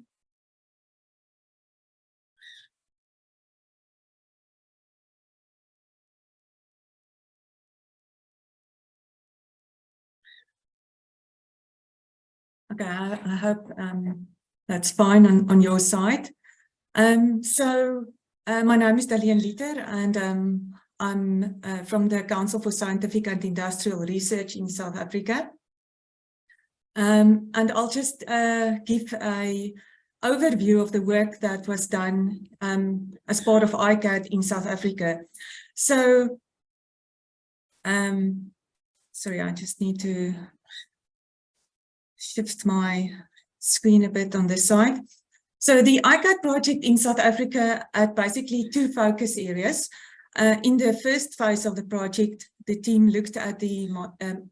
Speaker 5: Okay, I hope that's fine on your side. My name is Dalian Liter, and I'm from the Council for Scientific and Industrial Research in South Africa. And I'll just give an overview of the work that was done as part of ICAD in South Africa. So, sorry, I just need to shift my screen a bit on this side. So the ICAD project in South Africa had basically two focus areas. In the first phase of the project, the team looked at the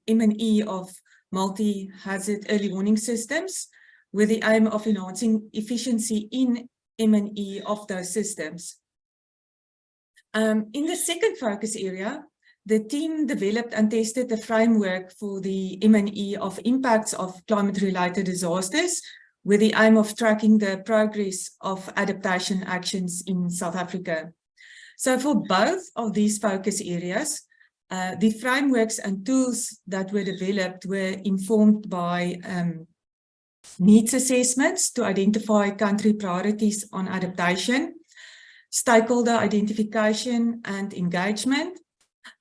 Speaker 5: M&E of multi-hazard early warning systems with the aim of enhancing efficiency in M&E of those systems. In the second focus area, the team developed and tested the framework for the M&E of impacts of climate-related disasters with the aim of tracking the progress of adaptation actions in South Africa. So for both of these focus areas, the frameworks and tools that were developed were informed by needs assessments to identify country priorities on adaptation, stakeholder identification and engagement.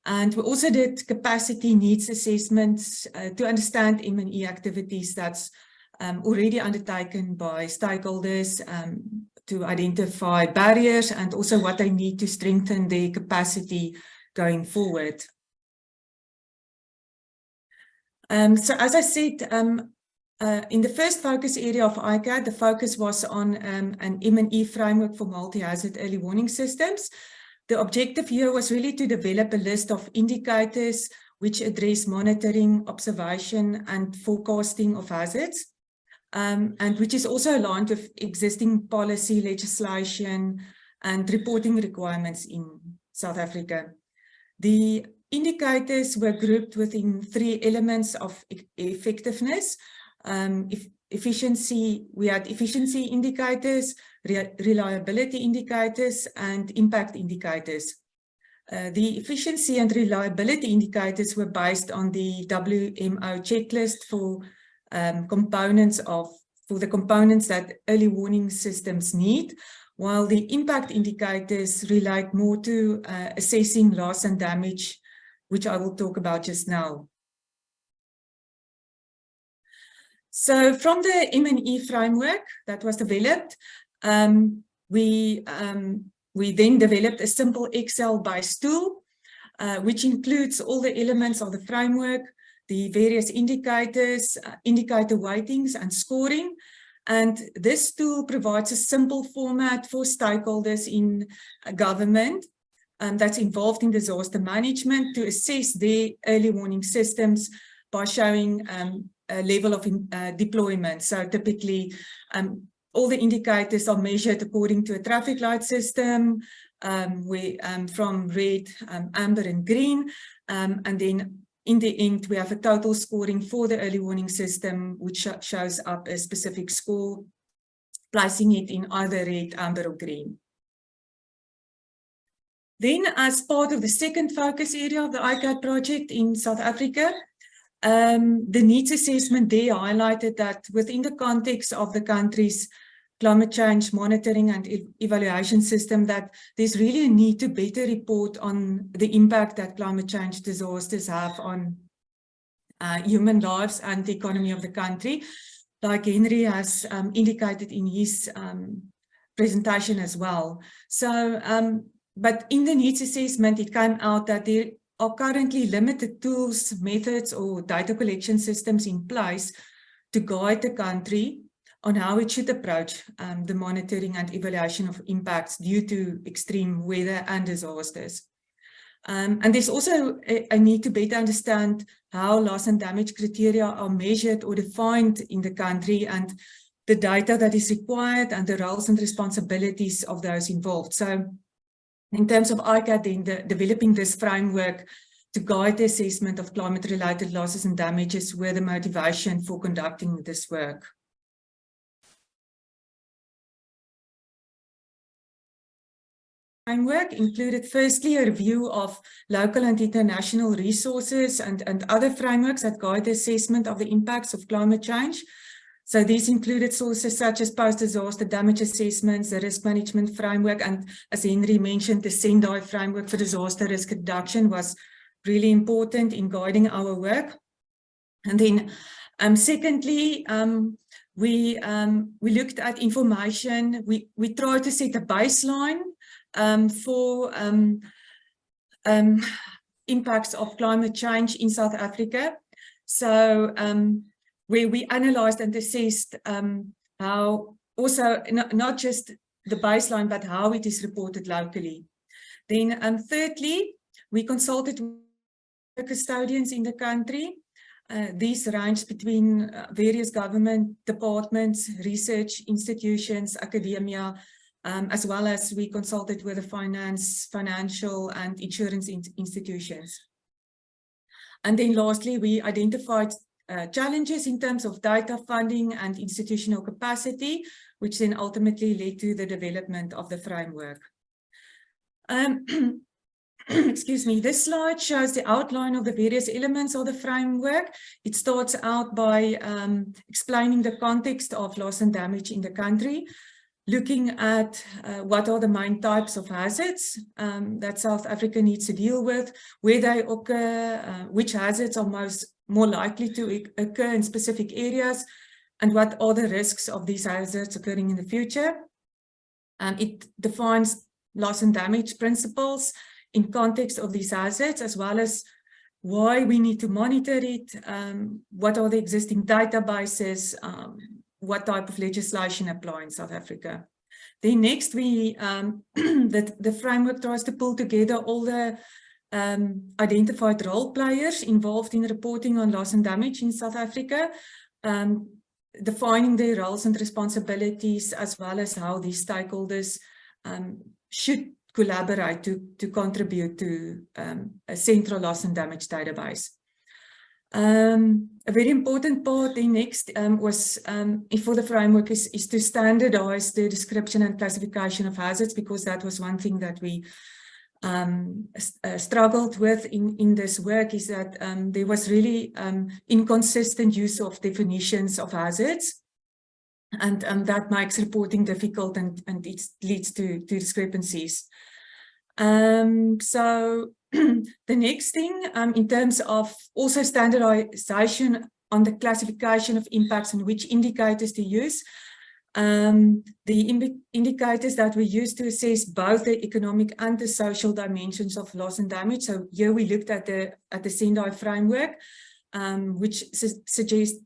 Speaker 5: And we also did capacity needs assessments to understand M&E activities that's already undertaken by stakeholders to identify barriers and also what they need to strengthen their capacity going forward. So as I said, in the first focus area of ICAD, the focus was on an M&E framework for multi-hazard early warning systems. The objective here was really to develop a list of indicators which address monitoring, observation, and forecasting of hazards, and which is also aligned with existing policy, legislation, and reporting requirements in South Africa. The indicators were grouped within three elements of effectiveness. Efficiency, we had efficiency indicators, reliability indicators, and impact indicators. The efficiency and reliability indicators were based on the WMO checklist for the components that early warning systems need, while the impact indicators relate more to assessing loss and damage, which I will talk about just now. So from the M&E framework that was developed, we then developed a simple Excel-based tool, which includes all the elements of the framework, the various indicators, indicator weightings and scoring. And this tool provides a simple format for stakeholders in government that's involved in disaster management to assess their early warning systems by showing a level of deployment. So typically, all the indicators are measured according to a traffic light system, from red, amber, and green. And then in the end, we have a total scoring for the early warning system, which shows up a specific score, placing it in either red, amber, or green. Then, as part of the second focus area of the ICAD project in South Africa, the needs assessment there highlighted that within the context of the country's climate change monitoring and evaluation system, that there's really a need to better report on the impact that climate change disasters have on human lives and the economy of the country, like Henry has indicated in his presentation as well. So, but in the needs assessment, it came out that there are currently limited tools, methods, or data collection systems in place to guide the country on how it should approach the monitoring and evaluation of impacts due to extreme weather and disasters. And there's also a need to better understand how loss and damage criteria are measured or defined in the country, and the data that is required and the roles and responsibilities of those involved. So in terms of ICAD, then developing this framework to guide the assessment of climate-related losses and damages were the motivation for conducting this work. Framework included firstly a review of local and international resources and other frameworks that guide the assessment of the impacts of climate change. So these included sources such as post-disaster damage assessments, the risk management framework, and as Henry mentioned, the Sendai framework for disaster risk reduction was really important in guiding our work. And then secondly, we looked at information. We tried to set a baseline for impacts of climate change in South Africa. So where we analyzed and assessed how also not just the baseline, but how it is reported locally. Then thirdly, we consulted with custodians in the country. These range between various government departments, research institutions, academia, as well as we consulted with the financial and insurance institutions. And then lastly, we identified challenges in terms of data funding and institutional capacity, which then ultimately led to the development of the framework. Excuse me, this slide shows the outline of the various elements of the framework. It starts out by explaining the context of loss and damage in the country, looking at what are the main types of hazards that South Africa needs to deal with, where they occur, which hazards are more likely to occur in specific areas, and what are the risks of these hazards occurring in the future. It defines loss and damage principles in context of these hazards, as well as why we need to monitor it, what are the existing databases, what type of legislation apply in South Africa. Then next, the framework tries to pull together all the identified role players involved in reporting on loss and damage in South Africa, defining their roles and responsibilities, as well as how these stakeholders should collaborate to contribute to a central loss and damage database. A very important part then next was for the framework is to standardize the description and classification of hazards, because that was one thing that we struggled with in this work, is that there was really inconsistent use of definitions of hazards. And that makes reporting difficult and it leads to discrepancies. So the next thing in terms of also standardization on the classification of impacts and which indicators to use. The indicators that we use to assess both the economic and the social dimensions of loss and damage. So here we looked at the Sendai framework, which suggests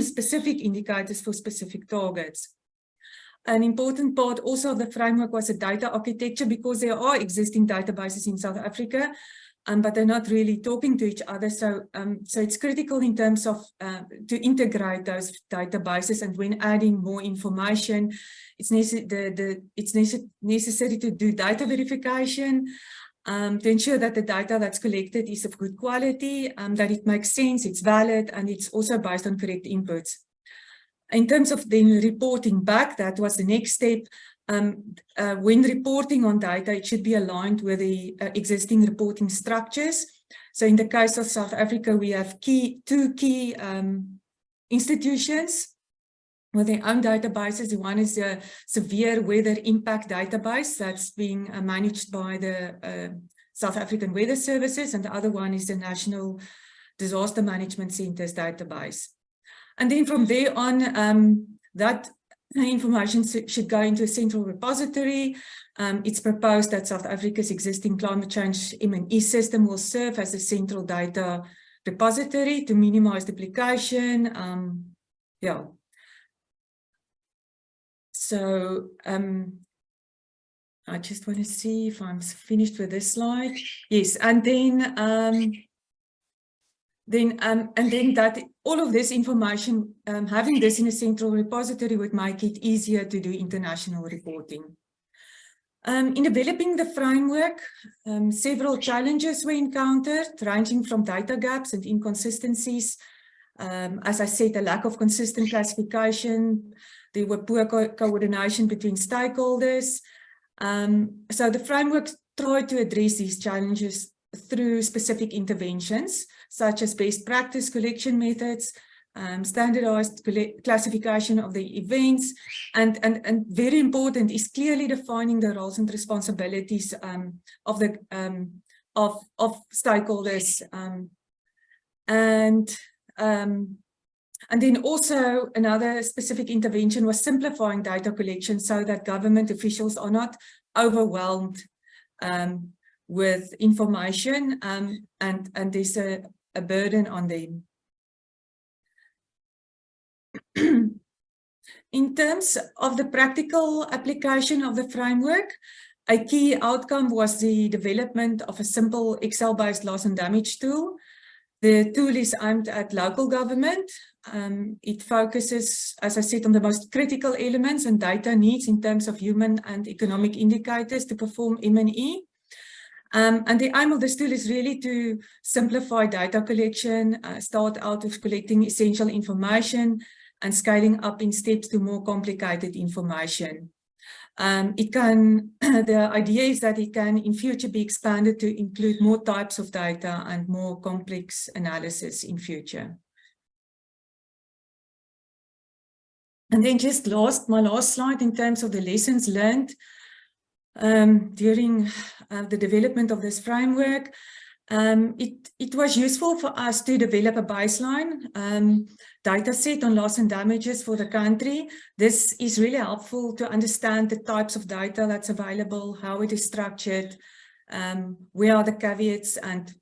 Speaker 5: specific indicators for specific targets. An important part also of the framework was a data architecture, because there are existing databases in South Africa, but they're not really talking to each other. So it's critical in terms of to integrate those databases, and when adding more information, it's necessary to do data verification to ensure that the data that's collected is of good quality, that it makes sense, it's valid, and it's also based on correct inputs. In terms of then reporting back, that was the next step. When reporting on data, it should be aligned with the existing reporting structures. So in the case of South Africa, we have two key institutions with their own databases. One is the Severe Weather Impact Database that's being managed by the South African Weather Services, and the other one is the National Disaster Management Centre's database. And then from there on, that information should go into a central repository. It's proposed that South Africa's existing climate change M&E system will serve as a central data repository to minimize duplication. Yeah. So I just want to see if I'm finished with this slide. Yes, and then that all of this information, having this in a central repository would make it easier to do international reporting. In developing the framework, several challenges were encountered, ranging from data gaps and inconsistencies. As I said, a lack of consistent classification. There were poor coordination between stakeholders. So the framework tried to address these challenges through specific interventions, such as best practice collection methods, standardized classification of the events, and very important is clearly defining the roles and responsibilities of the of stakeholders, and then also another specific intervention was simplifying data collection so that government officials are not overwhelmed with information, and there's a burden on them. In terms of the practical application of the framework, a key outcome was the development of a simple Excel-based loss and damage tool. The tool is aimed at local government. It focuses, as I said, on the most critical elements and data needs in terms of human and economic indicators to perform M&E. And the aim of this tool is really to simplify data collection, start out with collecting essential information and scaling up in steps to more complicated information. The idea is that it can in future be expanded to include more types of data and more complex analysis in future. And then just my last slide in terms of the lessons learned during the development of this framework. It was useful for us to develop a baseline data set on loss and damages for the country. This is really helpful to understand the types of data that's available, how it is structured, where are the caveats, and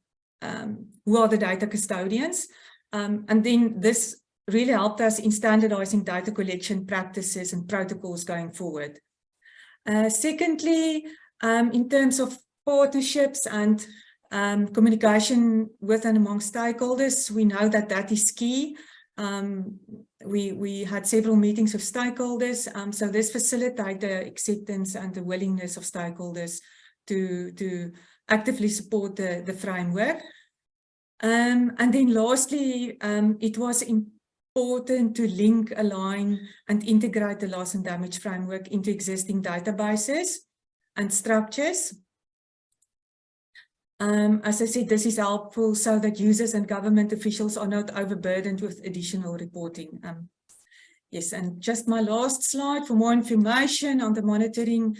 Speaker 5: who are the data custodians. And then this really helped us in standardizing data collection practices and protocols going forward. Secondly, in terms of partnerships and communication with and among stakeholders, we know that that is key. We had several meetings with stakeholders, so this facilitated the acceptance and the willingness of stakeholders to actively support the framework. And then lastly, it was important to link, align, and integrate the loss and damage framework into existing databases and structures. As I said, this is helpful so that users and government officials are not overburdened with additional reporting. Yes, and just my last slide for more information on the monitoring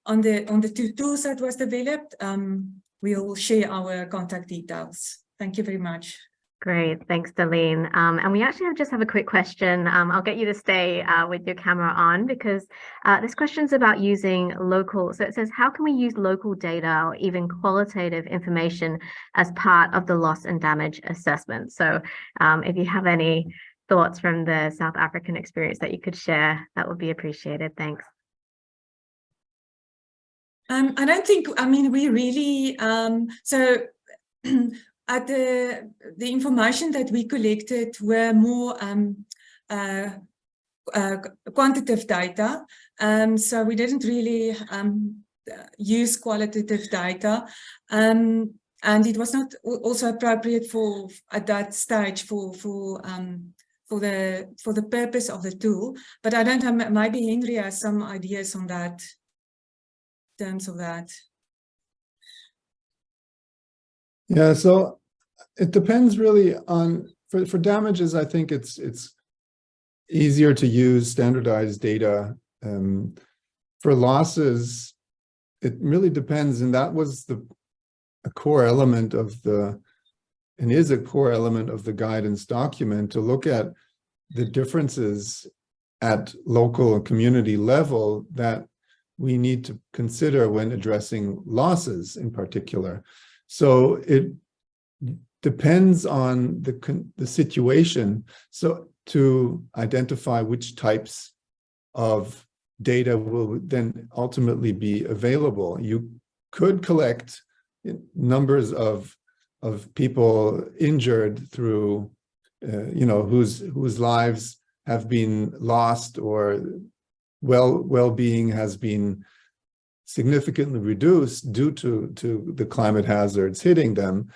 Speaker 5: on the two tools that was developed. We'll share our contact details. Thank you very much.
Speaker 1: Great, thanks, Darlene. And we actually just have a quick question. I'll get you to stay with your camera on, because this question's about using local. So it says, how can we use local data or even qualitative information as part of the loss and damage assessment? So if you have any thoughts from the South African experience that you could share, that would be appreciated. Thanks.
Speaker 5: I don't think, I mean, we really, at the information that we collected were more quantitative data, so we didn't really use qualitative data, and it was not also appropriate for at that stage for the purpose of the tool. But I don't have, maybe Henry has some ideas on that, in terms of that.
Speaker 4: Yeah, so it depends really on, for damages, I think it's easier to use standardized data. For losses, it really depends, and that was a core element of and is a core element of the guidance document, to look at the differences at local and community level that we need to consider when addressing losses in particular. So it depends on the situation, so to identify which types of data will then ultimately be available. You could collect numbers of people injured through, whose lives have been lost, or well-being has been significantly reduced due to the climate hazards hitting them.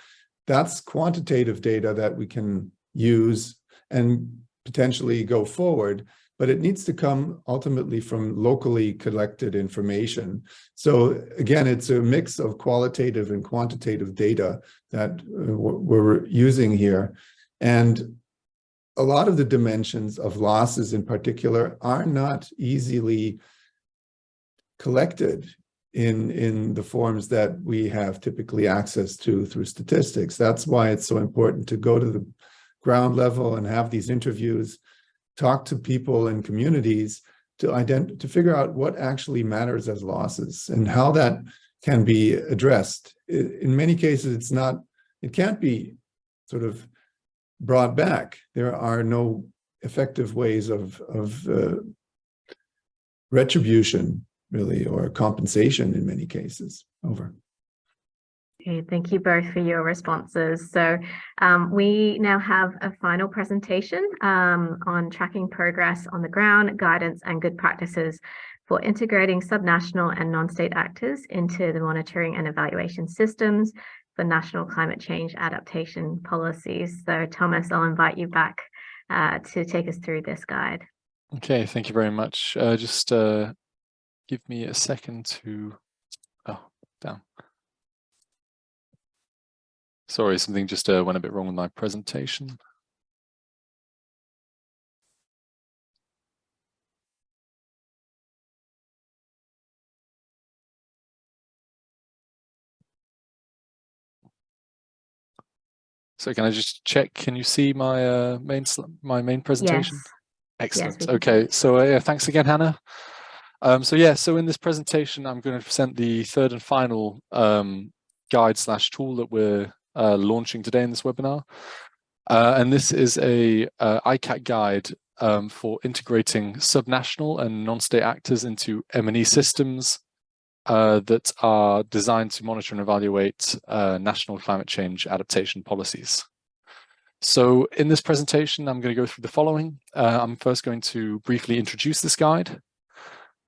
Speaker 4: That's quantitative data that we can use and potentially go forward, but it needs to come ultimately from locally collected information. So again, it's a mix of qualitative and quantitative data that we're using here. And a lot of the dimensions of losses in particular are not easily collected in the forms that we have typically access to through statistics. That's why it's so important to go to the ground level and have these interviews, talk to people in communities to figure out what actually matters as losses and how that can be addressed. In many cases, it can't be sort of brought back. There are no effective ways of retribution, really, or compensation in many cases. Over.
Speaker 1: Okay, thank you both for your responses. So we now have a final presentation on tracking progress on the ground, guidance and good practices for integrating subnational and non-state actors into the monitoring and evaluation systems for national climate change adaptation policies. So Thomas, I'll invite you back to take us through this guide.
Speaker 3: Okay, thank you very much. Just give me a second to, down. Sorry, something just went a bit wrong with my presentation. So can I just check? Can you see my main presentation?
Speaker 1: Yes.
Speaker 3: Excellent.
Speaker 1: Yes,
Speaker 3: okay. So yeah, thanks again, Hannah. So in this presentation, I'm going to present the third and final guide/tool that we're launching today in this webinar. And this is a ICAT guide for integrating subnational and non-state actors into M&E systems that are designed to monitor and evaluate national climate change adaptation policies. So in this presentation, I'm going to go through the following. I'm first going to briefly introduce this guide.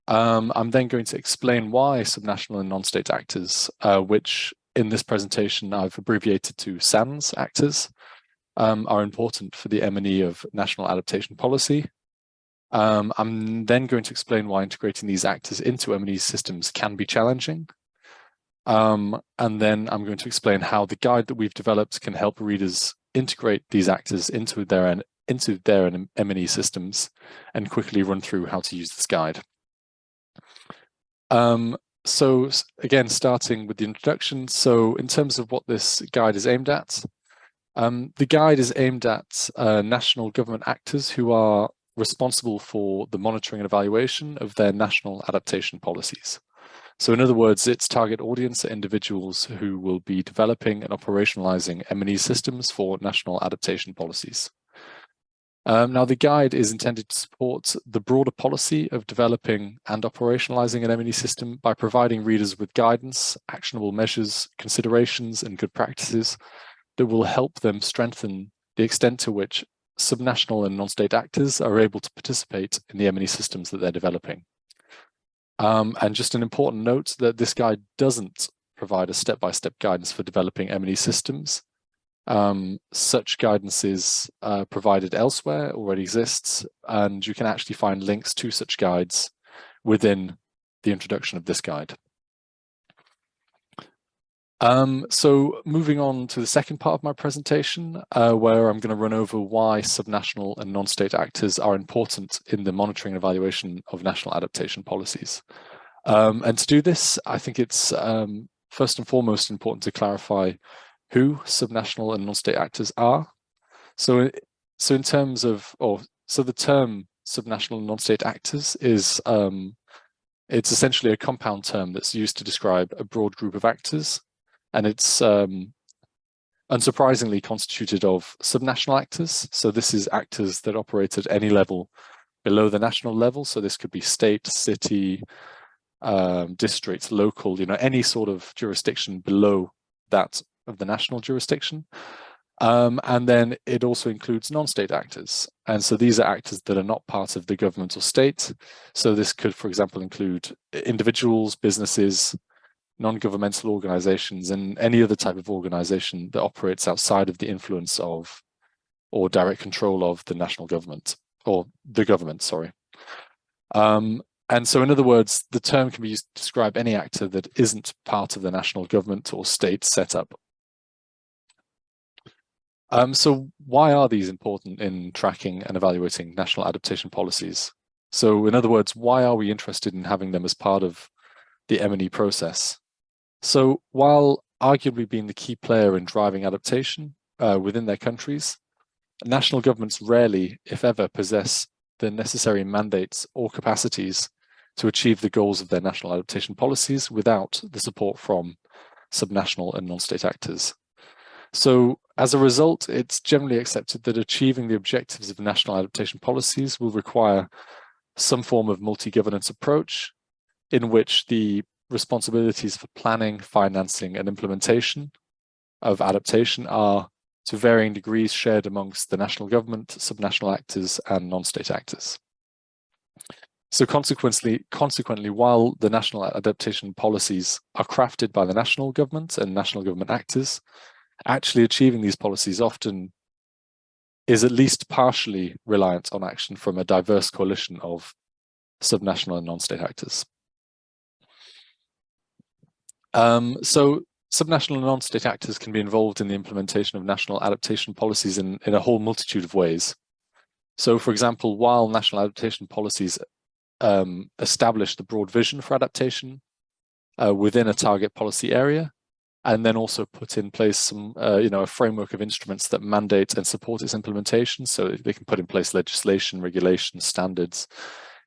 Speaker 3: I'm then going to explain why subnational and non-state actors, which in this presentation I've abbreviated to SANS actors, are important for the M&E of national adaptation policy. I'm then going to explain why integrating these actors into M&E systems can be challenging. And then I'm going to explain how the guide that we've developed can help readers integrate these actors into their M&E systems and quickly run through how to use this guide. So again, starting with the introduction. So in terms of what this guide is aimed at, the guide is aimed at national government actors who are responsible for the monitoring and evaluation of their national adaptation policies. So in other words, its target audience are individuals who will be developing and operationalizing M&E systems for national adaptation policies. Now, the guide is intended to support the broader policy of developing and operationalizing an M&E system by providing readers with guidance, actionable measures, considerations, and good practices that will help them strengthen the extent to which subnational and non-state actors are able to participate in the M&E systems that they're developing. And just an important note that this guide doesn't provide a step-by-step guidance for developing M&E systems. Such guidance is provided elsewhere, already exists, and you can actually find links to such guides within the introduction of this guide. So moving on to the second part of my presentation, where I'm going to run over why subnational and non-state actors are important in the monitoring and evaluation of national adaptation policies. And to do this, I think it's first and foremost important to clarify who subnational and non-state actors are. So in terms of, so the term subnational and non-state actors is, it's essentially a compound term that's used to describe a broad group of actors. And it's unsurprisingly constituted of subnational actors. So this is actors that operate at any level below the national level. So this could be state, city, district, local, any sort of jurisdiction below that of the national jurisdiction. And then it also includes non-state actors. And so these are actors that are not part of the government or state. So this could, for example, include individuals, businesses, non-governmental organizations, and any other type of organization that operates outside of the influence of or direct control of the national government, or the government, sorry. And so in other words, the term can be used to describe any actor that isn't part of the national government or state setup. So why are these important in tracking and evaluating national adaptation policies? So in other words, why are we interested in having them as part of the M&E process? So while arguably being the key player in driving adaptation within their countries, national governments rarely, if ever, possess the necessary mandates or capacities to achieve the goals of their national adaptation policies without the support from subnational and non-state actors. So as a result, it's generally accepted that achieving the objectives of national adaptation policies will require some form of multi-governance approach in which the responsibilities for planning, financing, and implementation of adaptation are to varying degrees shared amongst the national government, subnational actors, and non-state actors. So consequently, while the national adaptation policies are crafted by the national government and national government actors, actually achieving these policies often is at least partially reliant on action from a diverse coalition of subnational and non-state actors. So subnational and non-state actors can be involved in the implementation of national adaptation policies in a whole multitude of ways. So, for example, while national adaptation policies establish the broad vision for adaptation within a target policy area, and then also put in place some, a framework of instruments that mandate and support its implementation. So they can put in place legislation, regulations, standards,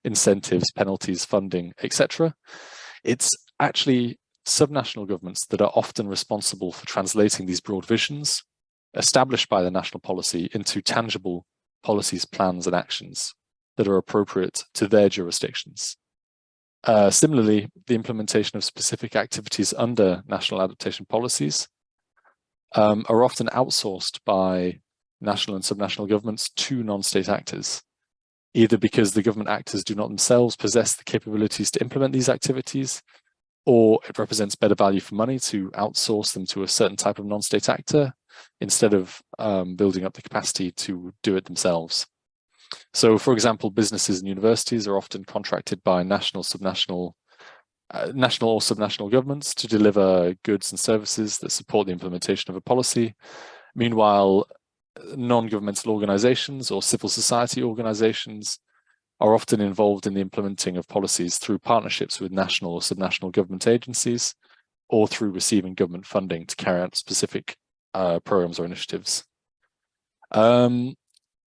Speaker 3: incentives, penalties, funding, etc. It's actually subnational governments that are often responsible for translating these broad visions established by the national policy into tangible policies, plans, and actions that are appropriate to their jurisdictions. Similarly, the implementation of specific activities under national adaptation policies are often outsourced by national and subnational governments to non-state actors, either because the government actors do not themselves possess the capabilities to implement these activities, or it represents better value for money to outsource them to a certain type of non-state actor instead of building up the capacity to do it themselves. So, for example, businesses and universities are often contracted by national or subnational governments to deliver goods and services that support the implementation of a policy. Meanwhile, non-governmental organizations or civil society organizations are often involved in the implementing of policies through partnerships with national or subnational government agencies, or through receiving government funding to carry out specific programs or initiatives.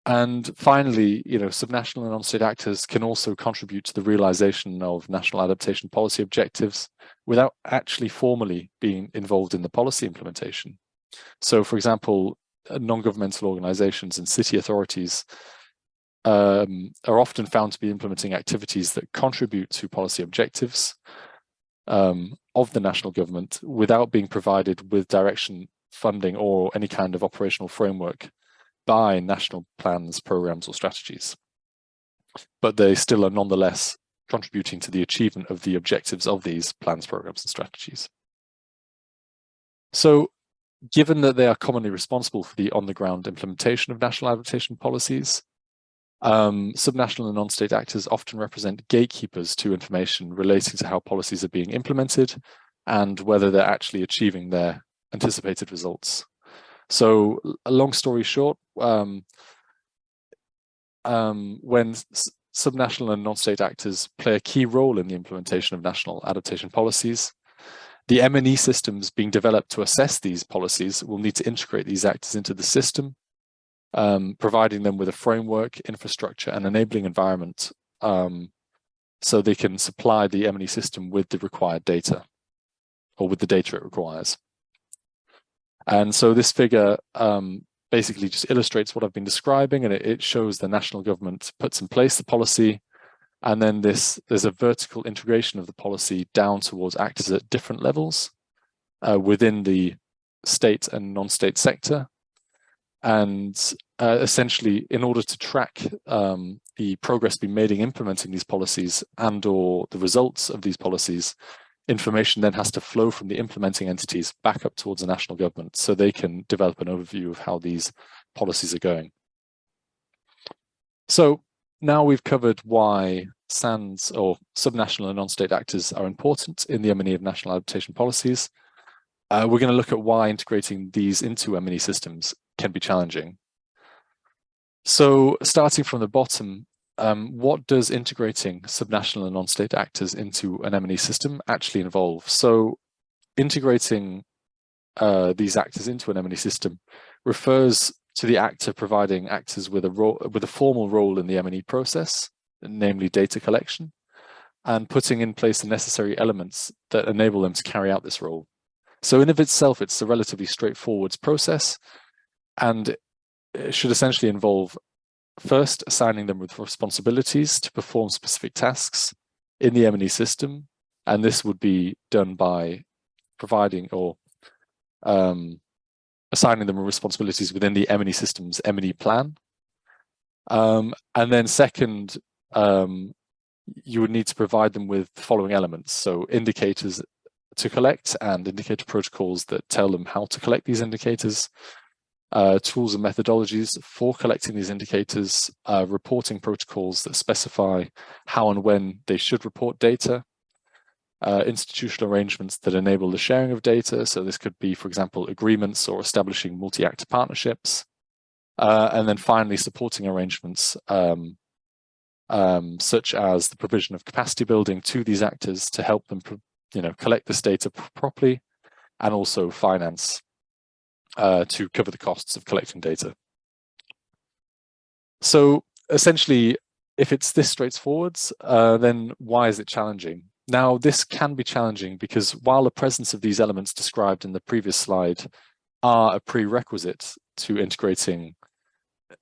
Speaker 3: And finally, subnational and non-state actors can also contribute to the realization of national adaptation policy objectives without actually formally being involved in the policy implementation. So, for example, non-governmental organizations and city authorities are often found to be implementing activities that contribute to policy objectives of the national government without being provided with direction, funding, or any kind of operational framework by national plans, programs, or strategies. But they still are nonetheless contributing to the achievement of the objectives of these plans, programs, and strategies. So, given that they are commonly responsible for the on-the-ground implementation of national adaptation policies, subnational and non-state actors often represent gatekeepers to information relating to how policies are being implemented and whether they're actually achieving their anticipated results. So, a long story short, when subnational and non-state actors play a key role in the implementation of national adaptation policies, the M&E systems being developed to assess these policies will need to integrate these actors into the system, providing them with a framework, infrastructure, and enabling environment so they can supply the M&E system with the required data, or with the data it requires. And so this figure basically just illustrates what I've been describing, and it shows the national government puts in place the policy, and then there's a vertical integration of the policy down towards actors at different levels within the state and non-state sector. And essentially, in order to track the progress being made in implementing these policies and/or the results of these policies, information then has to flow from the implementing entities back up towards the national government so they can develop an overview of how these policies are going. So now we've covered why SANs, or subnational and non-state actors, are important in the M&E of national adaptation policies. We're going to look at why integrating these into M&E systems can be challenging. So starting from the bottom, what does integrating subnational and non-state actors into an M&E system actually involve? So integrating these actors into an M&E system refers to the actor providing actors with a formal role in the M&E process, namely data collection, and putting in place the necessary elements that enable them to carry out this role. So in of itself, it's a relatively straightforward process, and it should essentially involve first assigning them with responsibilities to perform specific tasks in the M&E system, and this would be done by providing or assigning them responsibilities within the M&E system's M&E plan. And then second, you would need to provide them with the following elements. So indicators to collect and indicator protocols that tell them how to collect these indicators, tools and methodologies for collecting these indicators, reporting protocols that specify how and when they should report data, institutional arrangements that enable the sharing of data. So this could be, for example, agreements or establishing multi-actor partnerships. And then finally, supporting arrangements such as the provision of capacity building to these actors to help them, collect this data properly, and also finance to cover the costs of collecting data. So essentially, if it's this straightforward, then why is it challenging? Now, this can be challenging because while the presence of these elements described in the previous slide are a prerequisite to integrating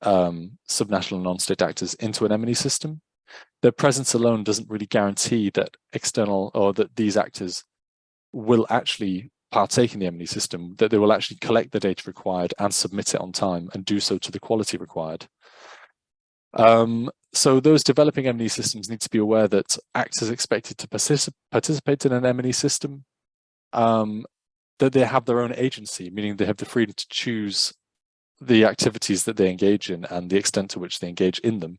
Speaker 3: subnational and non-state actors into an M&E system, their presence alone doesn't really guarantee that that these actors will actually partake in the M&E system, that they will actually collect the data required and submit it on time and do so to the quality required. So those developing M&E systems need to be aware that actors expected to participate in an M&E system, that they have their own agency, meaning they have the freedom to choose the activities that they engage in and the extent to which they engage in them.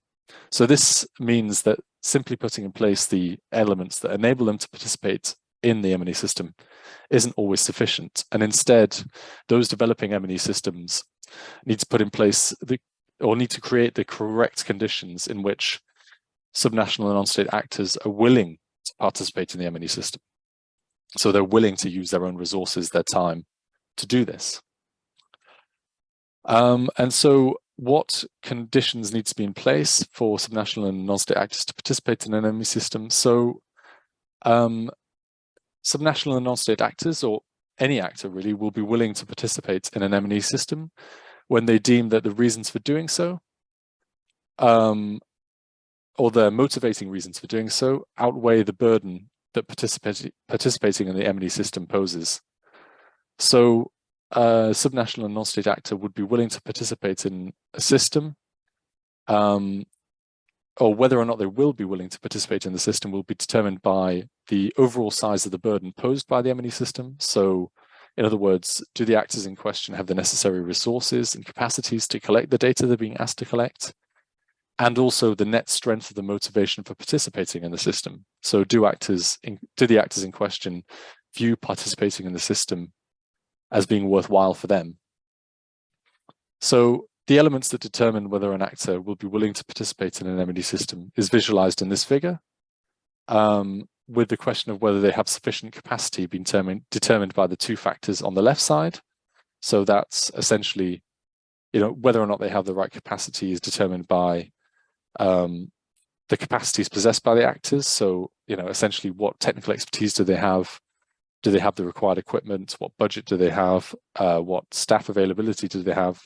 Speaker 3: So this means that simply putting in place the elements that enable them to participate in the M&E system isn't always sufficient. And instead, those developing M&E systems need to put in place need to create the correct conditions in which subnational and non-state actors are willing to participate in the M&E system. So they're willing to use their own resources, their time to do this. And so what conditions need to be in place for subnational and non-state actors to participate in an M&E system? So subnational and non-state actors, or any actor really, will be willing to participate in an M&E system when they deem that the reasons for doing so, or their motivating reasons for doing so, outweigh the burden that participating in the M&E system poses. So subnational and non-state actor would be willing to participate in a system, or whether or not they will be willing to participate in the system will be determined by the overall size of the burden posed by the M&E system. So in other words, do the actors in question have the necessary resources and capacities to collect the data they're being asked to collect? And also the net strength of the motivation for participating in the system. So do the actors in question view participating in the system as being worthwhile for them? So the elements that determine whether an actor will be willing to participate in an M&E system is visualized in this figure, with the question of whether they have sufficient capacity being determined by the two factors on the left side. So that's essentially, whether or not they have the right capacity is determined by the capacities possessed by the actors. So, essentially what technical expertise do they have? Do they have the required equipment? What budget do they have? What staff availability do they have?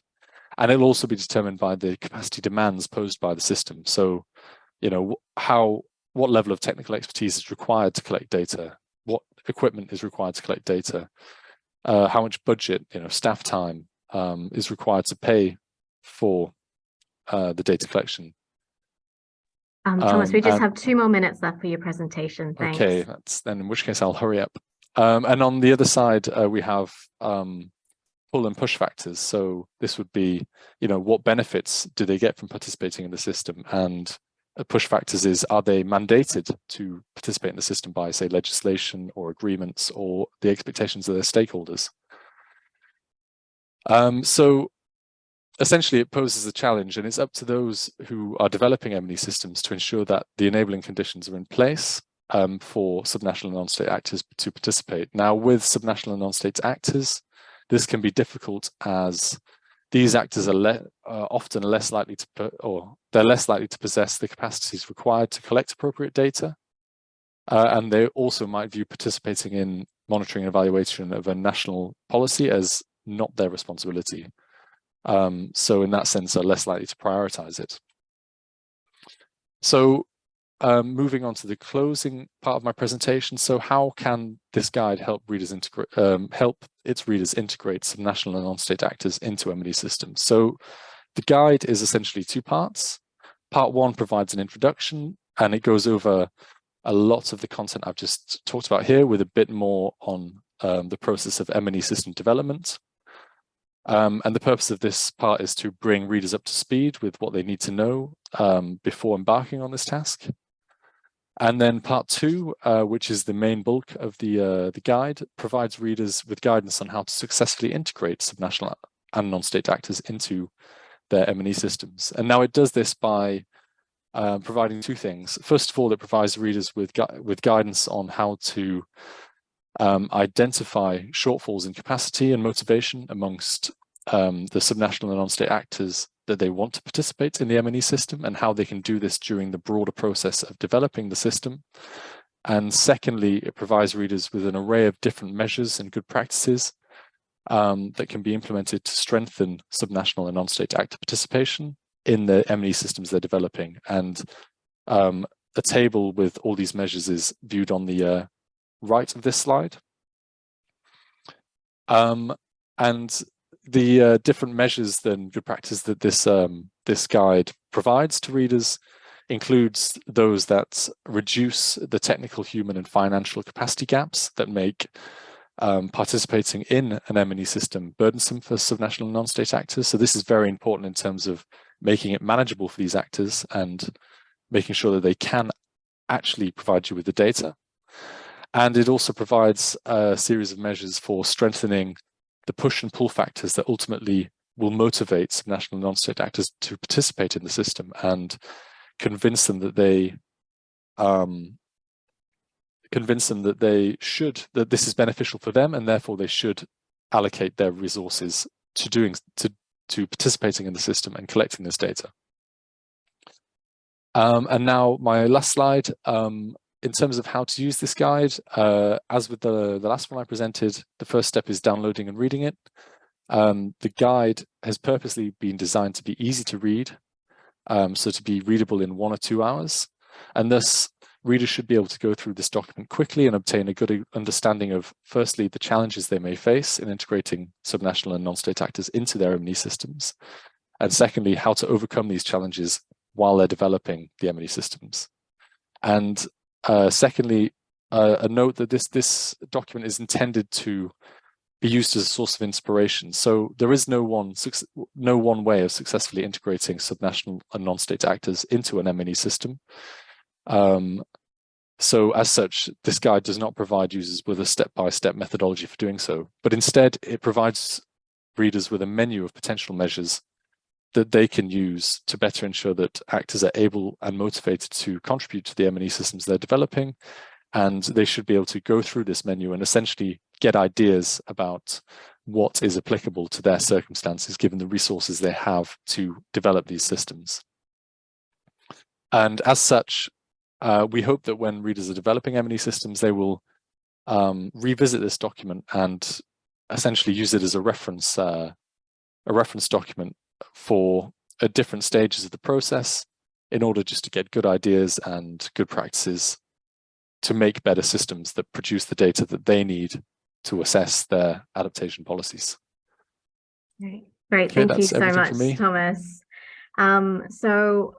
Speaker 3: And it'll also be determined by the capacity demands posed by the system. So, what level of technical expertise is required to collect data? What equipment is required to collect data? How much budget, staff time is required to pay for the data collection?
Speaker 1: Thomas, we just have 2 more minutes left for your presentation. Thanks.
Speaker 3: Okay, then in which case I'll hurry up. And on the other side, we have pull and push factors. So this would be, what benefits do they get from participating in the system? And push factors is, are they mandated to participate in the system by, say, legislation or agreements or the expectations of their stakeholders? So essentially, it poses a challenge, and it's up to those who are developing M&E systems to ensure that the enabling conditions are in place for subnational and non-state actors to participate. Now, with subnational and non-state actors, this can be difficult as these actors are often less likely to possess the capacities required to collect appropriate data, and they also might view participating in monitoring and evaluation of a national policy as not their responsibility. So in that sense, are less likely to prioritize it. So moving on to the closing part of my presentation. So how can this guide help readers help its readers integrate subnational and non-state actors into M&E systems? So the guide is essentially two parts. Part one provides an introduction, and it goes over a lot of the content I've just talked about here, with a bit more on the process of M&E system development. And the purpose of this part is to bring readers up to speed with what they need to know before embarking on this task. And then part two, which is the main bulk of the guide, provides readers with guidance on how to successfully integrate subnational and non-state actors into their M&E systems. And now it does this by providing two things. First of all, it provides readers with guidance on how to identify shortfalls in capacity and motivation amongst the subnational and non-state actors that they want to participate in the M&E system, and how they can do this during the broader process of developing the system. And secondly, it provides readers with an array of different measures and good practices that can be implemented to strengthen subnational and non-state actor participation in the M&E systems they're developing. And a table with all these measures is viewed on the right of this slide. And the different measures and good practice that this guide provides to readers includes those that reduce the technical, human, and financial capacity gaps that make participating in an M&E system burdensome for subnational and non-state actors. So this is very important in terms of making it manageable for these actors and making sure that they can actually provide you with the data. And it also provides a series of measures for strengthening the push and pull factors that ultimately will motivate subnational and non-state actors to participate in the system, and convince them that this is beneficial for them, and therefore they should allocate their resources to participating in the system and collecting this data. And now my last slide. In terms of how to use this guide, as with the last one I presented, the first step is downloading and reading it. The guide has purposely been designed to be easy to read, so to be readable in 1 or 2 hours. And thus, readers should be able to go through this document quickly and obtain a good understanding of, firstly, the challenges they may face in integrating subnational and non-state actors into their M&E systems. And secondly, how to overcome these challenges while they're developing the M&E systems. And secondly, a note that this document is intended to be used as a source of inspiration. So there is no one way of successfully integrating subnational and non-state actors into an M&E system. So as such, this guide does not provide users with a step-by-step methodology for doing so, but instead it provides readers with a menu of potential measures that they can use to better ensure that actors are able and motivated to contribute to the M&E systems they're developing. And they should be able to go through this menu and essentially get ideas about what is applicable to their circumstances, given the resources they have to develop these systems. And as such, we hope that when readers are developing M&E systems, they will revisit this document and essentially use it as a reference document for different stages of the process, in order just to get good ideas and good practices to make better systems that produce the data that they need to assess their adaptation policies.
Speaker 1: Great.
Speaker 3: Okay,
Speaker 1: Thank you so much, Thomas. So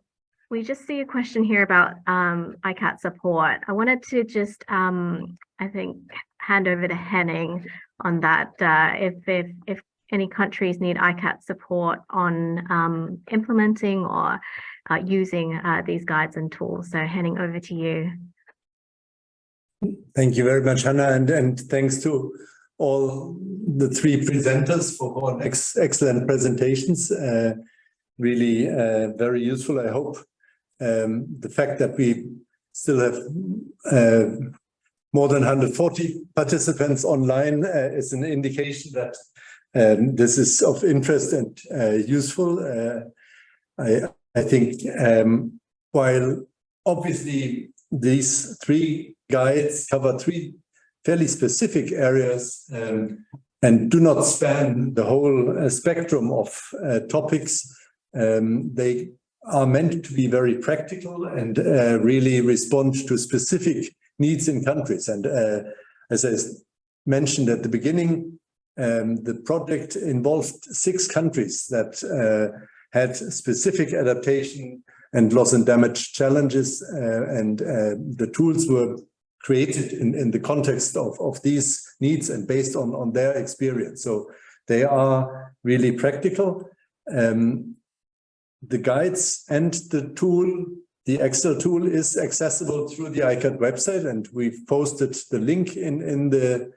Speaker 1: we just see a question here about ICAT support. I wanted to just, I think, hand over to Henning on that. If any countries need ICAT support on implementing or using these guides and tools. So Henning, over to you.
Speaker 2: Thank you very much, Hannah, and thanks to all the three presenters for excellent presentations. Really very useful. I hope the fact that we still have more than 140 participants online is an indication that this is of interest and useful. I think while obviously these three guides cover three fairly specific areas and do not span the whole spectrum of topics, they are meant to be very practical and really respond to specific needs in countries. And as I mentioned at the beginning, the project involved 6 countries that had specific adaptation and loss and damage challenges, and the tools were created in the context of these needs and based on their experience. So they are really practical. The guides and the tool, the Excel tool, is accessible through the ICAT website, and we've posted the link in the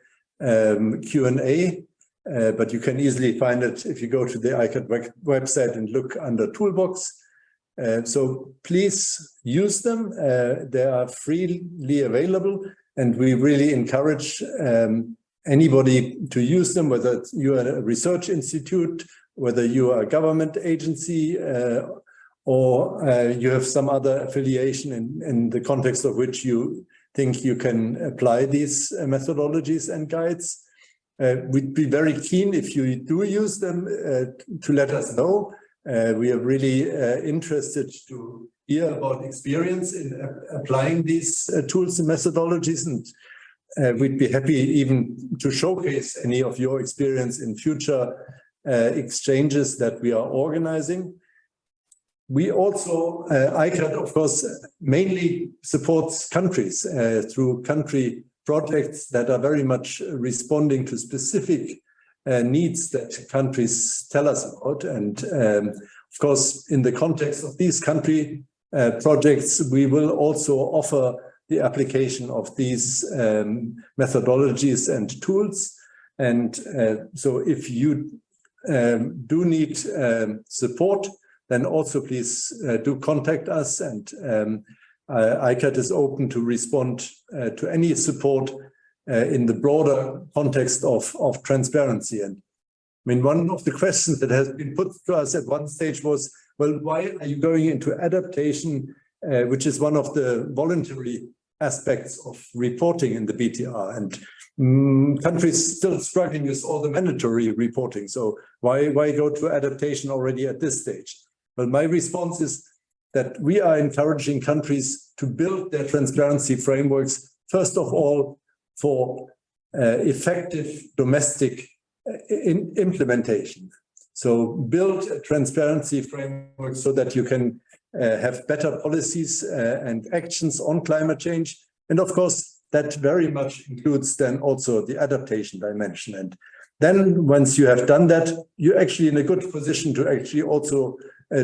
Speaker 2: Q&A, but you can easily find it if you go to the ICAT website and look under Toolbox. So please use them. They are freely available, and we really encourage anybody to use them, whether you are a research institute, whether you are a government agency, or you have some other affiliation in the context of which you think you can apply these methodologies and guides. We'd be very keen if you do use them to let us know. We are really interested to hear about experience in applying these tools and methodologies, and we'd be happy even to showcase any of your experience in future exchanges that we are organizing. We also, ICAT, of course, mainly supports countries through country projects that are very much responding to specific needs that countries tell us about. And of course, in the context of these country projects, we will also offer the application of these methodologies and tools. And so if you do need support, then also please do contact us, and ICAT is open to respond to any support in the broader context of transparency. And I mean, one of the questions that has been put to us at one stage was, well, why are you going into adaptation, which is one of the voluntary aspects of reporting in the BTR, and countries still struggling with all the mandatory reporting. So why go to adaptation already at this stage? Well, my response is that we are encouraging countries to build their transparency frameworks, first of all, for effective domestic implementation. So build a transparency framework so that you can have better policies and actions on climate change. And of course, that very much includes then also the adaptation dimension. And then once you have done that, you're actually in a good position to actually also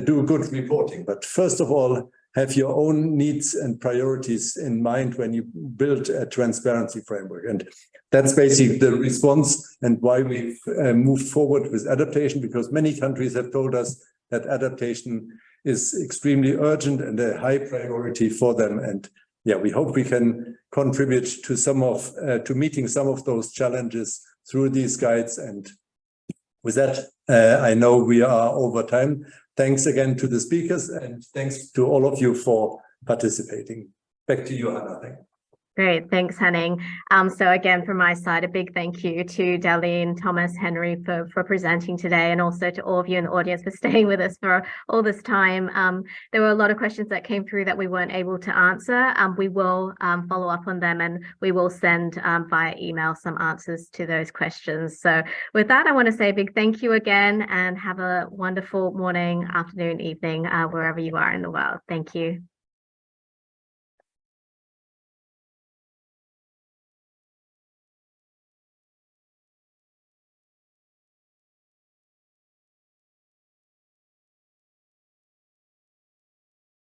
Speaker 2: do good reporting. But first of all, have your own needs and priorities in mind when you build a transparency framework. And that's basically the response and why we've moved forward with adaptation, because many countries have told us that adaptation is extremely urgent and a high priority for them. And yeah, we hope we can contribute to to meeting some of those challenges through these guides. And with that, I know we are over time. Thanks again to the speakers, and thanks to all of you for participating. Back to you, Hannah. Thank you.
Speaker 1: Great, thanks, Henning. So again, from my side, a big thank you to Darlene, Thomas, Henry for presenting today, and also to all of you in the audience for staying with us for all this time. There were a lot of questions that came through that we weren't able to answer. We will follow up on them, and we will send via email some answers to those questions. So with that, I want to say a big thank you again, and have a wonderful morning, afternoon, evening, wherever you are in the world. Thank you.